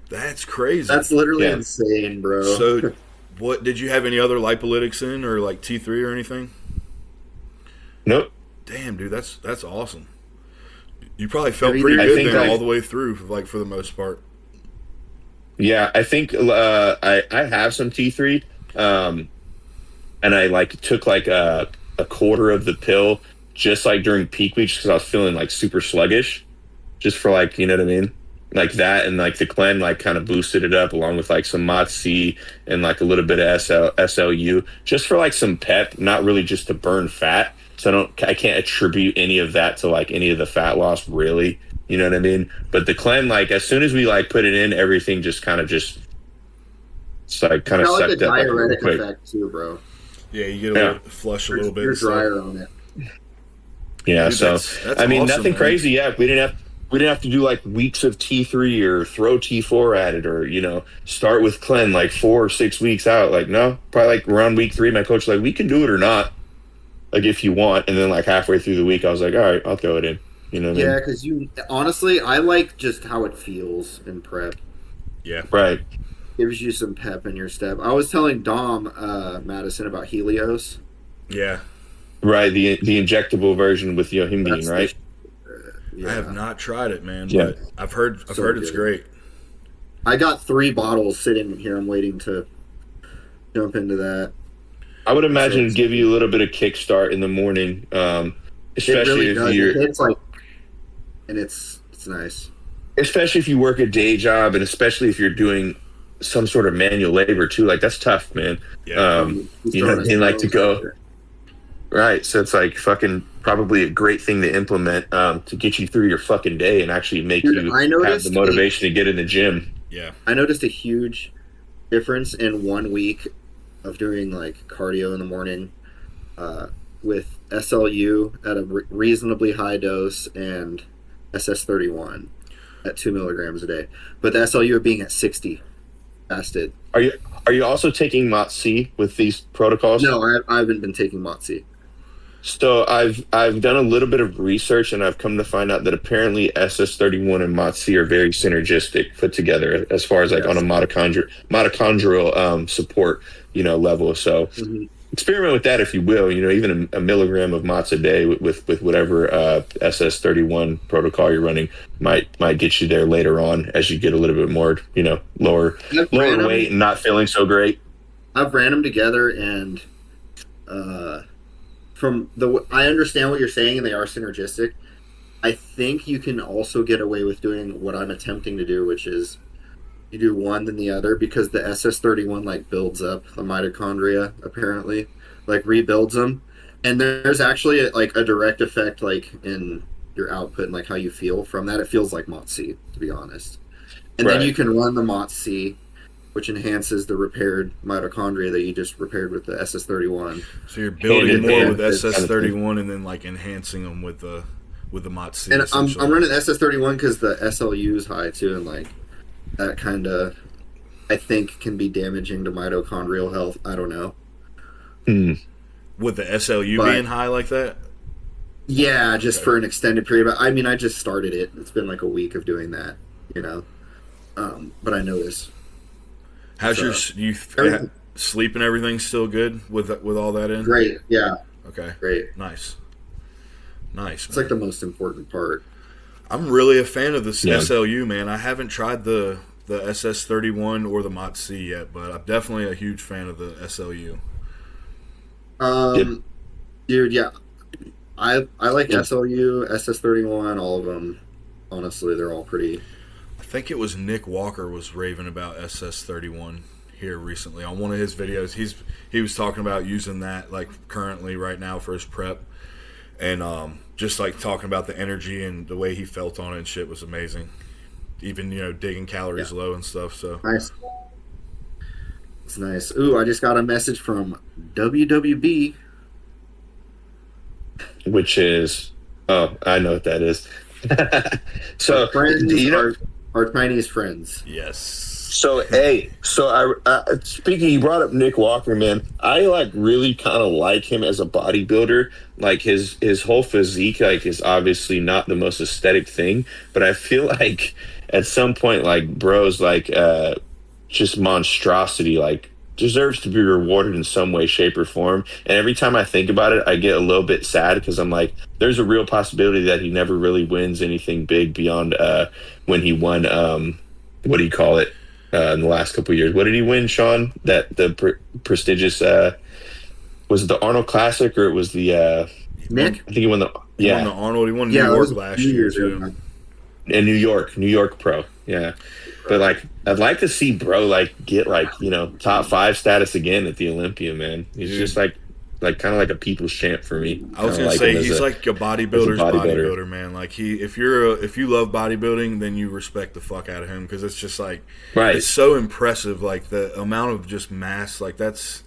That's crazy. That's literally insane, bro. So, what did you have any other lipolytics in, or like T3 or anything? Nope. Damn, dude, that's awesome. You probably felt pretty good then all the way through, like for the most part. Yeah, I think I have some T3, and I like took like a quarter of the pill just like during peak weeks because I was feeling like super sluggish, just for like, you know what I mean. Like that, and like the Clen like kind of boosted it up along with like some MOTS-C and like a little bit of SLU just for like some pep, not really just to burn fat. So I can't attribute any of that to like any of the fat loss really, you know what I mean? But the Clen, like as soon as we like put it in, everything just kind of it's like kind of sucked like up like, real quick. Effect too, bro. Yeah, you get a little flush a little bit. You're drier on it. Yeah, dude, so that's I mean, awesome, nothing man. crazy. Yeah, we didn't have to do like weeks of T3 or throw T4 at it, or start with Clen like 4 or 6 weeks out. Like no, probably like around week 3, my coach was like, we can do it or not, like if you want. And then like halfway through the week, I was like, all right, I'll throw it in. Yeah, because honestly, I like just how it feels in prep. Yeah, right. Gives you some pep in your step. I was telling Dom Madison about Helios. Yeah. Right, the injectable version with yohimbine, right? Yeah. I have not tried it, man, but I've heard it's great. I got 3 bottles sitting here. I'm waiting to jump into that. I would imagine it'd give you a little bit of kickstart in the morning, especially if you're. It's like, and it's nice. Especially if you work a day job, and especially if you're doing some sort of manual labor too. Like that's tough, man. Yeah. And like to go. Right, so it's like fucking probably a great thing to implement to get you through your fucking day and actually make you have the motivation to get in the gym. Yeah, I noticed a huge difference in 1 week of doing like cardio in the morning with SLU at a reasonably high dose and SS31 at 2 milligrams a day, but the SLU being at 60 fasted. Are you also taking Mot-C with these protocols? No, I haven't been taking Motzi. So I've done a little bit of research, and I've come to find out that apparently SS31 and Mot-C are very synergistic put together as far as like on a mitochondrial support, level. So Mhm. experiment with that if you will. Even a milligram of MOTS a day with whatever SS31 protocol you're running might get you there later on as you get a little bit more, lower weight and not feeling so great. I've ran them together, and I understand what you're saying, and they are synergistic. I think you can also get away with doing what I'm attempting to do, which is you do one then the other, because the SS31 like builds up the mitochondria, apparently, like rebuilds them, and there's actually a direct effect like in your output and like how you feel from that. It feels like Mot-C, to be honest. And then you can run the Mot-C, which enhances the repaired mitochondria that you just repaired with the SS31. So you're building more with SS31 and then like enhancing them with the Mot-C. And I'm running SS31 because the SLU is high too, and like that kind of I think can be damaging to mitochondrial health. I don't know. With the SLU being high like that? Yeah, just for an extended period. But I mean, I just started it. It's been like a week of doing that, but I noticed. How's your sleep and everything still good with all that in? Great, yeah. Okay. Great. Nice. It's like the most important part. I'm really a fan of this SLU, man. I haven't tried the SS31 or the Mot-C yet, but I'm definitely a huge fan of the SLU. Dude, yeah. I like SLU, SS31, all of them. Honestly, they're all pretty. I think it was Nick Walker was raving about SS31 here recently on one of his videos. He was talking about using that like currently right now for his prep, and just like talking about the energy and the way he felt on it and shit was amazing. Even digging calories low and stuff. So nice. It's nice. Ooh, I just got a message from WWB, which is I know what that is. So our Chinese friends. Yes. So speaking, you brought up Nick Walker, man. I like really kind of like him as a bodybuilder. Like his whole physique, like, is obviously not the most aesthetic thing, but I feel like at some point, like, bro's like just monstrosity, like, deserves to be rewarded in some way, shape, or form. And every time I think about it, I get a little bit sad because I'm like, there's a real possibility that he never really wins anything big beyond when he won what do you call it in the last couple of years. What did he win, Sean? That the prestigious was it the Arnold Classic or it was the Nick? I think he won the He won the Arnold. He won New York last year too. In New York Pro. Yeah. But like, I'd like to see bro like get like top 5 status again at the Olympia, man. He's just like kind of like a people's champ for me. I was gonna say he's like a bodybuilder's bodybuilder, man. Like if you love bodybuilding, then you respect the fuck out of him because it's just like it's so impressive. Like the amount of just mass, like that's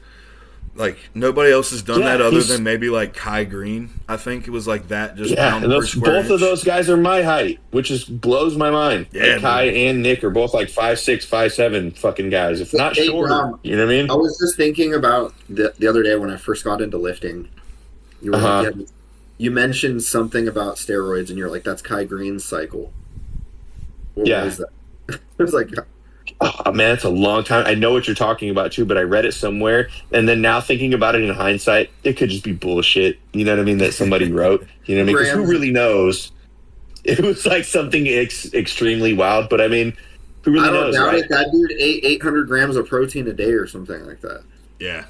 like nobody else has done that other than maybe like Kai Green. I think it was like that just pound per square both inch. of those guys are my height, which just blows my mind. Yeah, like Kai and Nick are both like 5'6", 5'7" fucking guys, if not shorter. You know what I mean? I was just thinking about the other day when I first got into lifting. You were like, you mentioned something about steroids, and you're like, "That's Kai Green's cycle." What was that? It was like, oh man, it's a long time. I know what you're talking about too, but I read it somewhere, and then now thinking about it in hindsight, it could just be bullshit. You know what I mean? That somebody wrote. You know what I mean? Because who really knows? It was like something extremely wild, but I mean, who really knows? I don't doubt it. That dude ate 800 grams of protein a day or something like that. Yeah.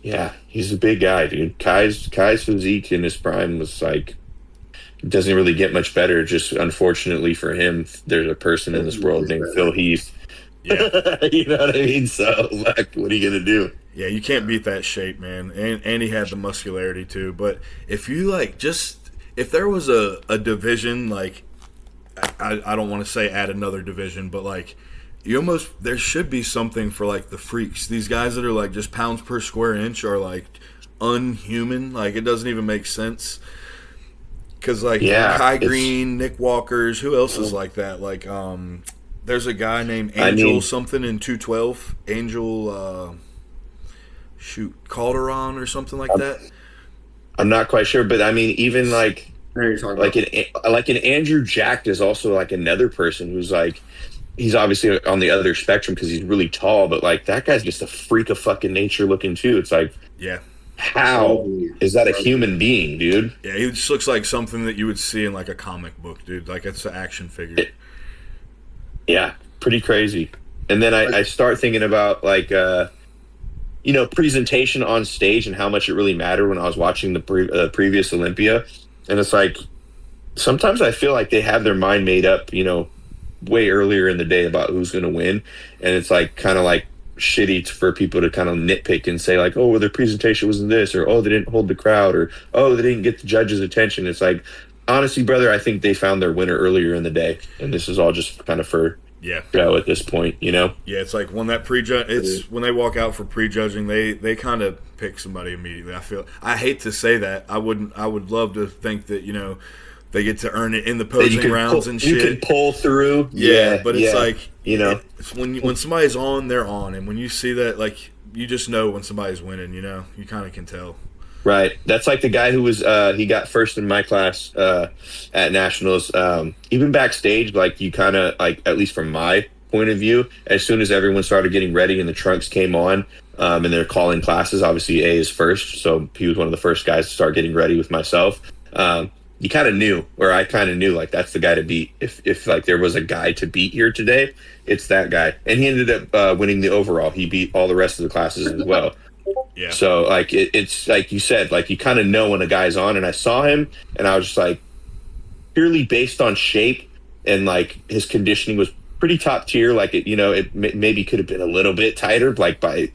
Yeah, he's a big guy, dude. Kai's physique in his prime was like, doesn't really get much better. Just unfortunately for him, there's a person in this world named Phil Heath. Yeah. You know what I mean? So, like, what are you going to do? Yeah, you can't beat that shape, man. And he had the muscularity, too. But if you, like, if there was a division, like, I don't want to say add another division, but, like, there should be something for, like, the freaks. These guys that are, like, just pounds per square inch are, like, unhuman. Like, it doesn't even make sense. Because, like, Kai Green, Nick Walkers, who else is like that? Like, There's a guy named I Angel mean- something in 212. Angel, Calderon or something like that. I'm not quite sure, but I mean, even like I know you're talking like an Andrew Jack is also like another person who's like, he's obviously on the other spectrum because he's really tall, but like that guy's just a freak of fucking nature looking too. It's like, Yeah. how is that a human being, dude? Yeah, he just looks like something that you would see in like a comic book, dude. Like it's an action figure. Yeah, pretty crazy. And then I start thinking about like presentation on stage and how much it really mattered when I was watching the previous Olympia. And it's like sometimes I feel like they have their mind made up, way earlier in the day about who's going to win, and it's like kind of like shitty for people to kind of nitpick and say like, oh, well, their presentation wasn't this, or oh, they didn't hold the crowd, or oh, they didn't get the judges' attention. It's like, honestly, brother, I think they found their winner earlier in the day, and this is all just kind of for show at this point, Yeah, it's like when that when they walk out for prejudging, they kind of pick somebody immediately. I hate to say that. I would love to think that they get to earn it in the posing rounds and shit. You can pull through. Yeah, but it's like it's when somebody's on, they're on, and when you see that, like you just know when somebody's winning. You kind of can tell. Right. That's like the guy who was he got first in my class at nationals. Even backstage, like you kind of like, at least from my point of view, as soon as everyone started getting ready and the trunks came on, and they're calling classes, obviously A is first, so he was one of the first guys to start getting ready with myself. You kind of knew, or I kind of knew, like that's the guy to beat. If like there was a guy to beat here today, it's that guy. And he ended up winning the overall. He beat all the rest of the classes as well. Yeah. So like it's like you said, like you kind of know when a guy's on. And I saw him, and I was just like, purely based on shape and like his conditioning was pretty top tier. Like it maybe could have been a little bit tighter, like by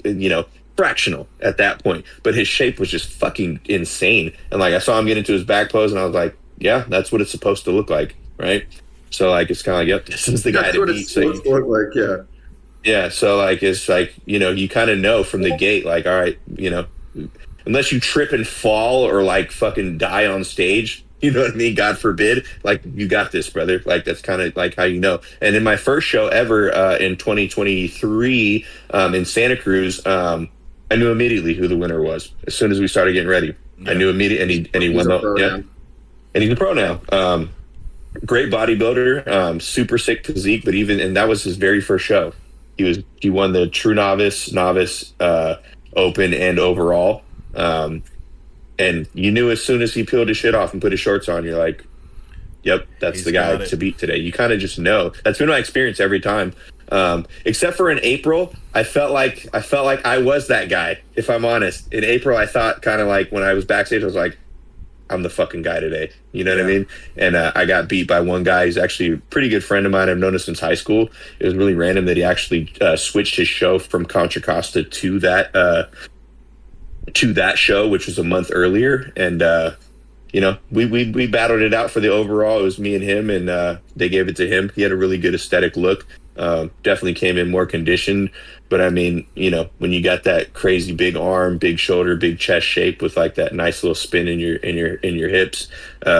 fractional at that point, but his shape was just fucking insane. And like I saw him get into his back pose, and I was like, yeah, that's what it's supposed to look like, right? So like it's kind of like, yep, this is the guy to beat. So yeah, so like it's like you kind of know from the gate, like, all right, unless you trip and fall or like fucking die on stage, you know what I mean, God forbid, like you got this, brother. Like that's kind of like how you know. And in my first show ever in 2023 in Santa Cruz, I knew immediately who the winner was as soon as we started getting ready. Yeah. I knew immediately, and he won the and he's a pro now. Great bodybuilder, super sick physique, but and that was his very first show. He won the true novice, open, and overall. And you knew as soon as he peeled his shit off and put his shorts on, you're like, yep, that's the guy to beat today. You kind of just know. That's been my experience every time. Except for in April, I felt like I was that guy, if I'm honest. In April, I thought kind of like when I was backstage, I was like, I'm the fucking guy today. You know what I mean? And I got beat by one guy who's actually a pretty good friend of mine. I've known him since high school. It was really random that he actually switched his show from Contra Costa to that show, which was a month earlier. And we battled it out for the overall. It was me and him, and they gave it to him. He had a really good aesthetic look. Definitely came in more conditioned, but I mean, when you got that crazy big arm, big shoulder, big chest shape with like that nice little spin in your hips,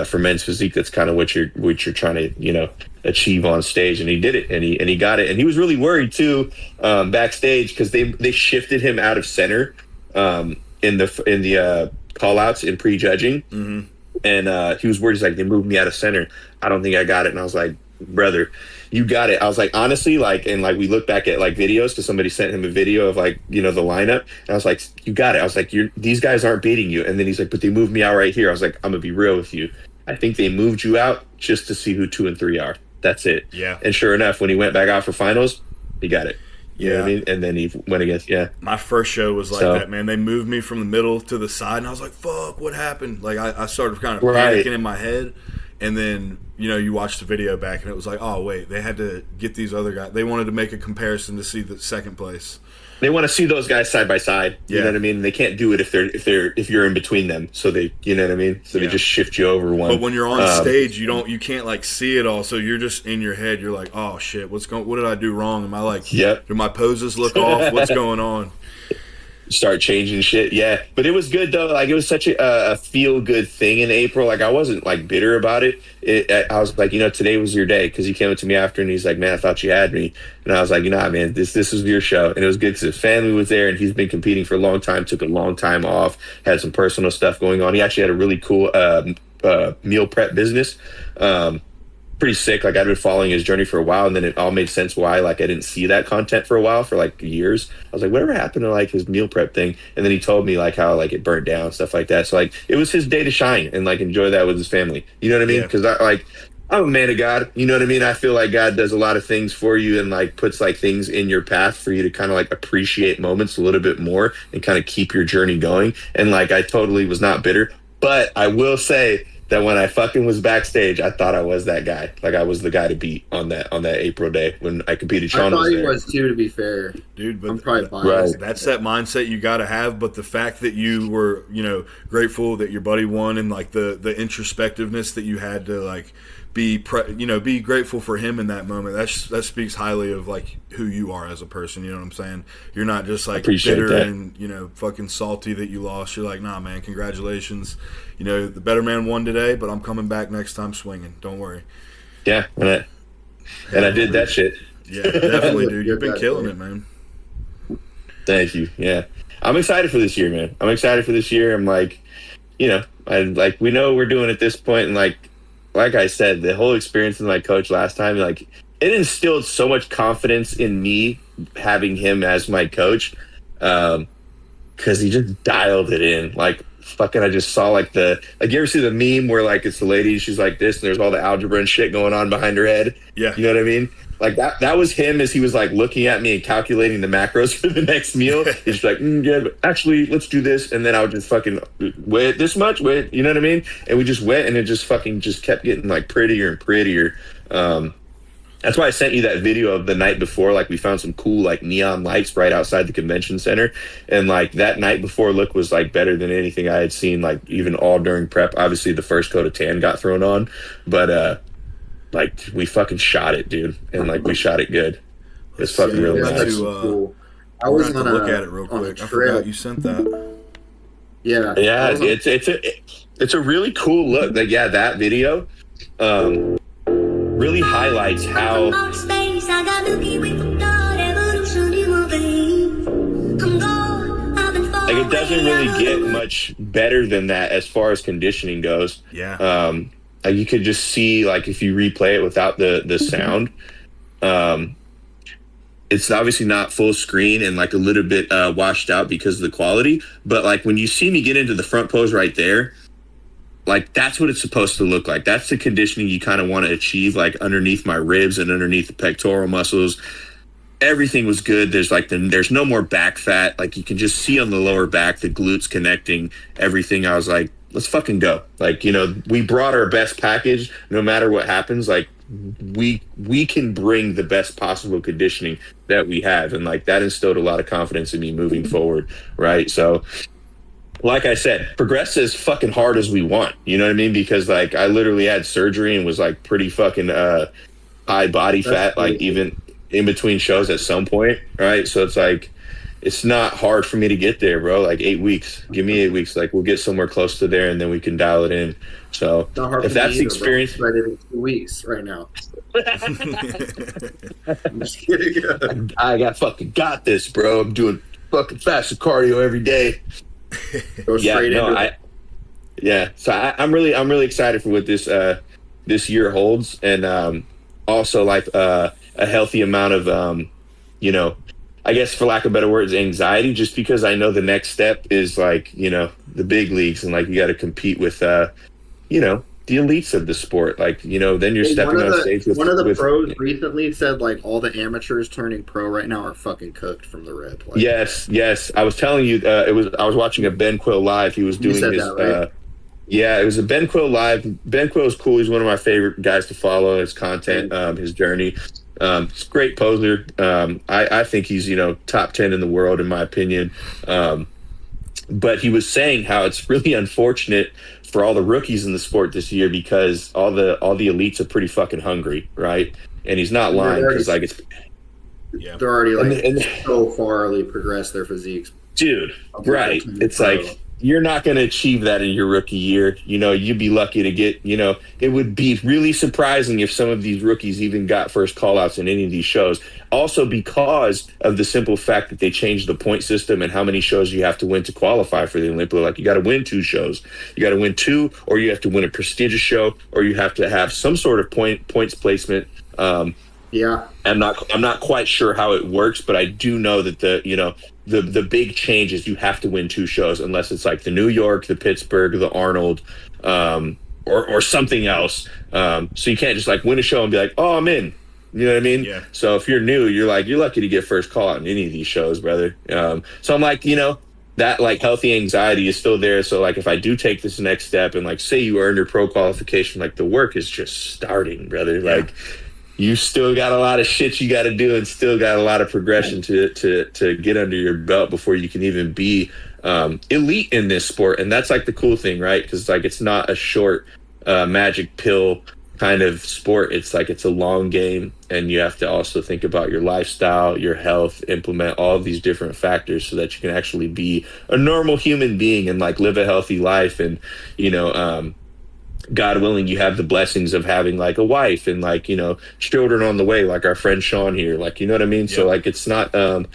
for men's physique, that's kind of what you're trying to achieve on stage. And he did it, and he got it, and he was really worried too backstage because they shifted him out of center in the call outs in prejudging. Mm-hmm. And he was worried. He's like, they moved me out of center. I don't think I got it. And I was like, brother, you got it. I was like, honestly, like, and like we look back at like videos because somebody sent him a video of like the lineup, and I was like, you got it. I was like, these guys aren't beating you. And then he's like, but they moved me out right here. I was like, I'm gonna be real with you. I think they moved you out just to see who 2 and 3 are. That's it. Yeah. And sure enough, when he went back out for finals, he got it. You know what I mean? And then he went against, My first show was like that, man. They moved me from the middle to the side, and I was like, fuck, what happened? Like, I started kind of panicking in my head. And then, you watch the video back, and it was like, oh, wait, they had to get these other guys. They wanted to make a comparison to see the second place. They want to see those guys side by side. You know what I mean? They can't do it if you're in between them. So they, you know what I mean? So they just shift you over one. But when you're on stage, you can't like see it all. So you're just in your head. You're like, oh shit, what did I do wrong? Am I like, do my poses look off? What's going on? start changing shit. Yeah, but it was good though. Like it was such a feel good thing in April. Like I wasn't like bitter about it. I was like, today was your day, because he came up to me after and he's like, man, I thought you had me, and I was like, man, this was your show, and it was good because his family was there, and he's been competing for a long time. Took a long time off, had some personal stuff going on. He actually had a really cool meal prep business. Pretty sick. Like I'd been following his journey for a while, and then it all made sense why like I didn't see that content for a while, for like years. I was like, whatever happened to like his meal prep thing? And then he told me like how like it burnt down, stuff like that. So like it was his day to shine and like enjoy that with his family. You know what I mean? Because I'm a man of God. You know what I mean? I feel like God does a lot of things for you and like puts like things in your path for you to kind of like appreciate moments a little bit more and kind of keep your journey going. And like I totally was not bitter, but I will say that when I fucking was backstage, I thought I was that guy. Like I was the guy to beat on that April day when I competed. Sean I thought was he there. was too, to be fair, dude. But I'm probably biased. Right. that's that mindset you got to have. But the fact that you were, grateful that your buddy won, and like the introspectiveness that you had to like be grateful for him in that moment. That speaks highly of like who you are as a person. You know what I'm saying? You're not just like bitter that. and fucking salty that you lost. You're like, nah, man, congratulations. The better man won today, but I'm coming back next time swinging. Don't worry. Yeah, and I did that shit. Yeah, definitely, dude. You've been killing it, man. Thank you. Yeah, I'm excited for this year, man. I'm excited for this year. I'm like, we know we're doing at this point, and like I said, the whole experience with my coach last time, like it instilled so much confidence in me having him as my coach, because he just dialed it in. Like fucking, I just saw like you ever see the meme where like it's the lady, she's like this, and there's all the algebra and shit going on behind her head. Yeah, you know what I mean? Like that was him as he was like looking at me and calculating the macros for the next meal. He's like, yeah, but actually, let's do this. And then I would just fucking wait this much, you know what I mean? And we just went, and it just fucking just kept getting like prettier and prettier. That's why I sent you that video of the night before. Like we found some cool like neon lights right outside the convention center, and like that night before look was like better than anything I had seen, like even all during prep. Obviously, the first coat of tan got thrown on, but like we fucking shot it, dude, and like we shot it good. It's fucking really nice. Cool. I was was to look at it real quick. I forgot you sent that. Yeah, it's a really cool look. Like that video really highlights how like it doesn't really get much better than that as far as conditioning goes. Yeah. You could just see, like, if you replay it without the sound, it's obviously not full screen and like a little bit washed out because of the quality. But like when you see me get into the front pose right there, like that's what it's supposed to look like. That's the conditioning you kind of want to achieve, like underneath my ribs and underneath the pectoral muscles. Everything was good. There's no more back fat. Like you can just see on the lower back, the glutes connecting, everything. I was like, let's fucking go. Like, we brought our best package no matter what happens. Like we can bring the best possible conditioning that we have. And like that instilled a lot of confidence in me moving forward. Right. So like I said, progress as fucking hard as we want. You know what I mean? Because like I literally had surgery and was like pretty fucking high body fat, like even in between shows at some point. Right. So it's like, it's not hard for me to get there, bro. Like 8 weeks. Give me 8 weeks. Like we'll get somewhere close to there, and then we can dial it in. So if that's the experience, right in 2 weeks right now. I'm just kidding. I got this, bro. I'm doing fucking faster cardio every day. Go straight into it. Yeah. So I'm really excited for what this year holds, and also like a healthy amount of I guess for lack of better words, anxiety, just because I know the next step is like, the big leagues, and like you got to compete with, the elites of the sport. Like, then you're stepping on stage with one of the pros recently said like all the amateurs turning pro right now are fucking cooked from the rip. Like, yes. I was telling you, I was watching a Ben Quill live. He was doing his, that, right? Yeah, it was a Ben Quill live. Ben Quill is cool. He's one of my favorite guys to follow. His content, his journey. He's a great poser. I think he's top 10 in the world in my opinion. But he was saying how it's really unfortunate for all the rookies in the sport this year because all the elites are pretty fucking hungry, right? And he's not lying because like it's they're already like so farly progressed their physiques Dude, I'll take right. that to It's pro. like you're not going to achieve that in your rookie year. You'd be lucky to get, it would be really surprising if some of these rookies even got first call outs in any of these shows. Also, because of the simple fact that they changed the point system and how many shows you have to win to qualify for the Olympia. Like, you got to win 2 shows. You got to win 2, or you have to win a prestigious show, or you have to have some sort of points placement. Yeah. I'm not quite sure how it works, but I do know that the big change is you have to win 2 shows, unless it's like the New York, the Pittsburgh, the Arnold, or something else. So you can't just like win a show and be like, oh, I'm in. You know what I mean? Yeah. So if you're new, you're lucky to get first call out in any of these shows, brother. So I'm like, that like healthy anxiety is still there. So like if I do take this next step and like say you earn your pro qualification, like the work is just starting, brother. Yeah. Like you still got a lot of shit you got to do and still got a lot of progression to get under your belt before you can even be elite in this sport. And that's like the cool thing, right? Because like it's not a short magic pill kind of sport. It's like it's a long game, and you have to also think about your lifestyle, your health, implement all of these different factors so that you can actually be a normal human being and like live a healthy life. And God willing, you have the blessings of having like a wife and like children on the way, like our friend Sean here, like you know what I mean. Yeah. So like it's not an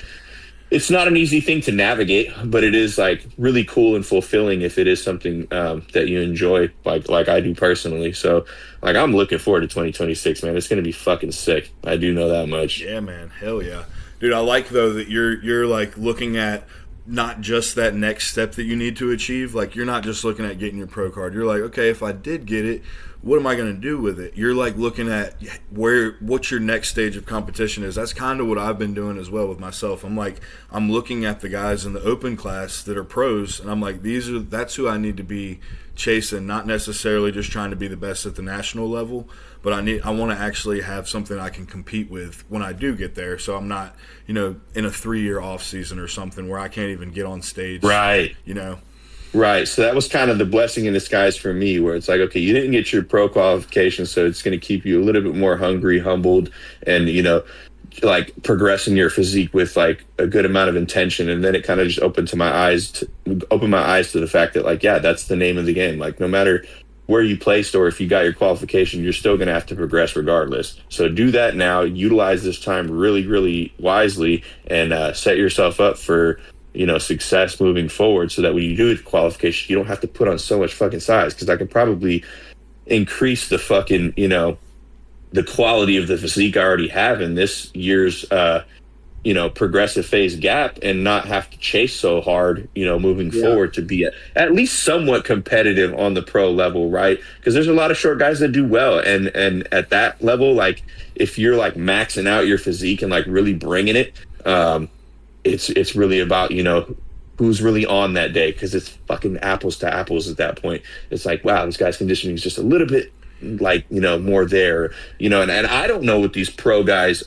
easy thing to navigate, but it is like really cool and fulfilling if it is something that you enjoy, like I do personally. So like I'm looking forward to 2026, man. It's gonna be fucking sick. I do know that much. Yeah, man. Hell yeah. Dude, I like though that you're like looking at not just that next step that you need to achieve. Like you're not just looking at getting your pro card. You're like, okay, if I did get it, what am I going to do with it? You're like looking at what your next stage of competition is. That's kind of what I've been doing as well with myself. I'm looking at the guys in the open class that are pros, and I'm like, that's who I need to be chasing, not necessarily just trying to be the best at the national level, but I want to actually have something I can compete with when I do get there. So I'm not, in a 3-year off season or something where I can't even get on stage. Right. Right. So that was kind of the blessing in disguise for me, where it's like, okay, you didn't get your pro qualification, so it's going to keep you a little bit more hungry, humbled, and, like progressing your physique with like a good amount of intention. And then it kind of just opened my eyes to the fact that like, yeah, that's the name of the game. Like no matter where you placed or if you got your qualification, you're still going to have to progress regardless. So do that now, utilize this time really, really wisely, and set yourself up for success moving forward, so that when you do the qualification, you don't have to put on so much fucking size, because I can probably increase the fucking the quality of the physique I already have in this year's progressive phase gap, and not have to chase so hard moving forward to be at least somewhat competitive on the pro level, right? Because there's a lot of short guys that do well, and at that level, like if you're like maxing out your physique and like really bringing it, it's really about who's really on that day, because it's fucking apples to apples at that point. It's like, wow, this guy's conditioning is just a little bit like more there, and I don't know what these pro guys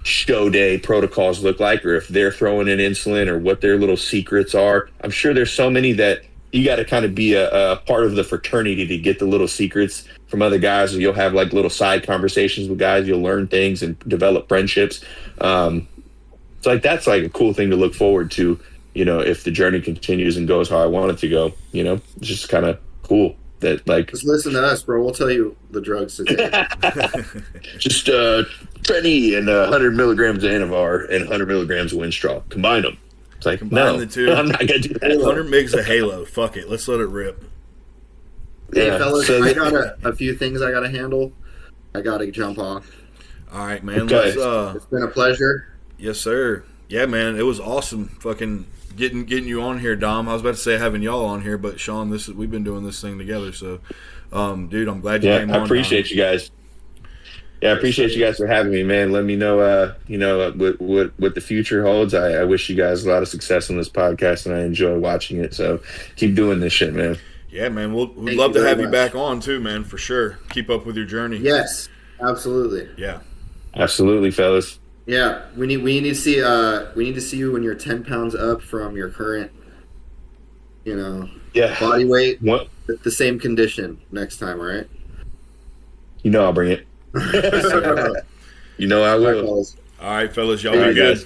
show day protocols look like, or if they're throwing in insulin, or what their little secrets are. I'm sure there's so many that you got to kind of be a part of the fraternity to get the little secrets from other guys. You'll have like little side conversations with guys, you'll learn things and develop friendships. It's like that's like a cool thing to look forward to, if the journey continues and goes how I want it to go. It's just kind of cool that like just listen to us, bro. We'll tell you the drugs to take. just Trenny and 100 milligrams of Anavar and 100 milligrams of Winstraw. Combine them. It's like, Combine the two. I'm not gonna do that. 100 mgs of Halo. Fuck it. Let's let it rip. Hey, fellas, I got a few things I got to handle. I got to jump off. All right, man. Okay. It's been a pleasure. Yes, sir. Yeah, man. It was awesome. Fucking getting you on here, Dom. I was about to say having y'all on here, but Sean, we've been doing this thing together. So, dude, I'm glad you came on. I appreciate you guys. Yeah, I appreciate you guys for having me, man. Let me know, what the future holds. I wish you guys a lot of success on this podcast, and I enjoy watching it. So keep doing this shit, man. Yeah, man. We'd love to have you back on too, man, for sure. Keep up with your journey. Yes, absolutely. Yeah, absolutely, fellas. Yeah, we need to see you when you're 10 pounds up from your current, body weight. What? The same condition next time, right? I'll bring it. I will. All right, fellas. Y'all All be right, good. guys.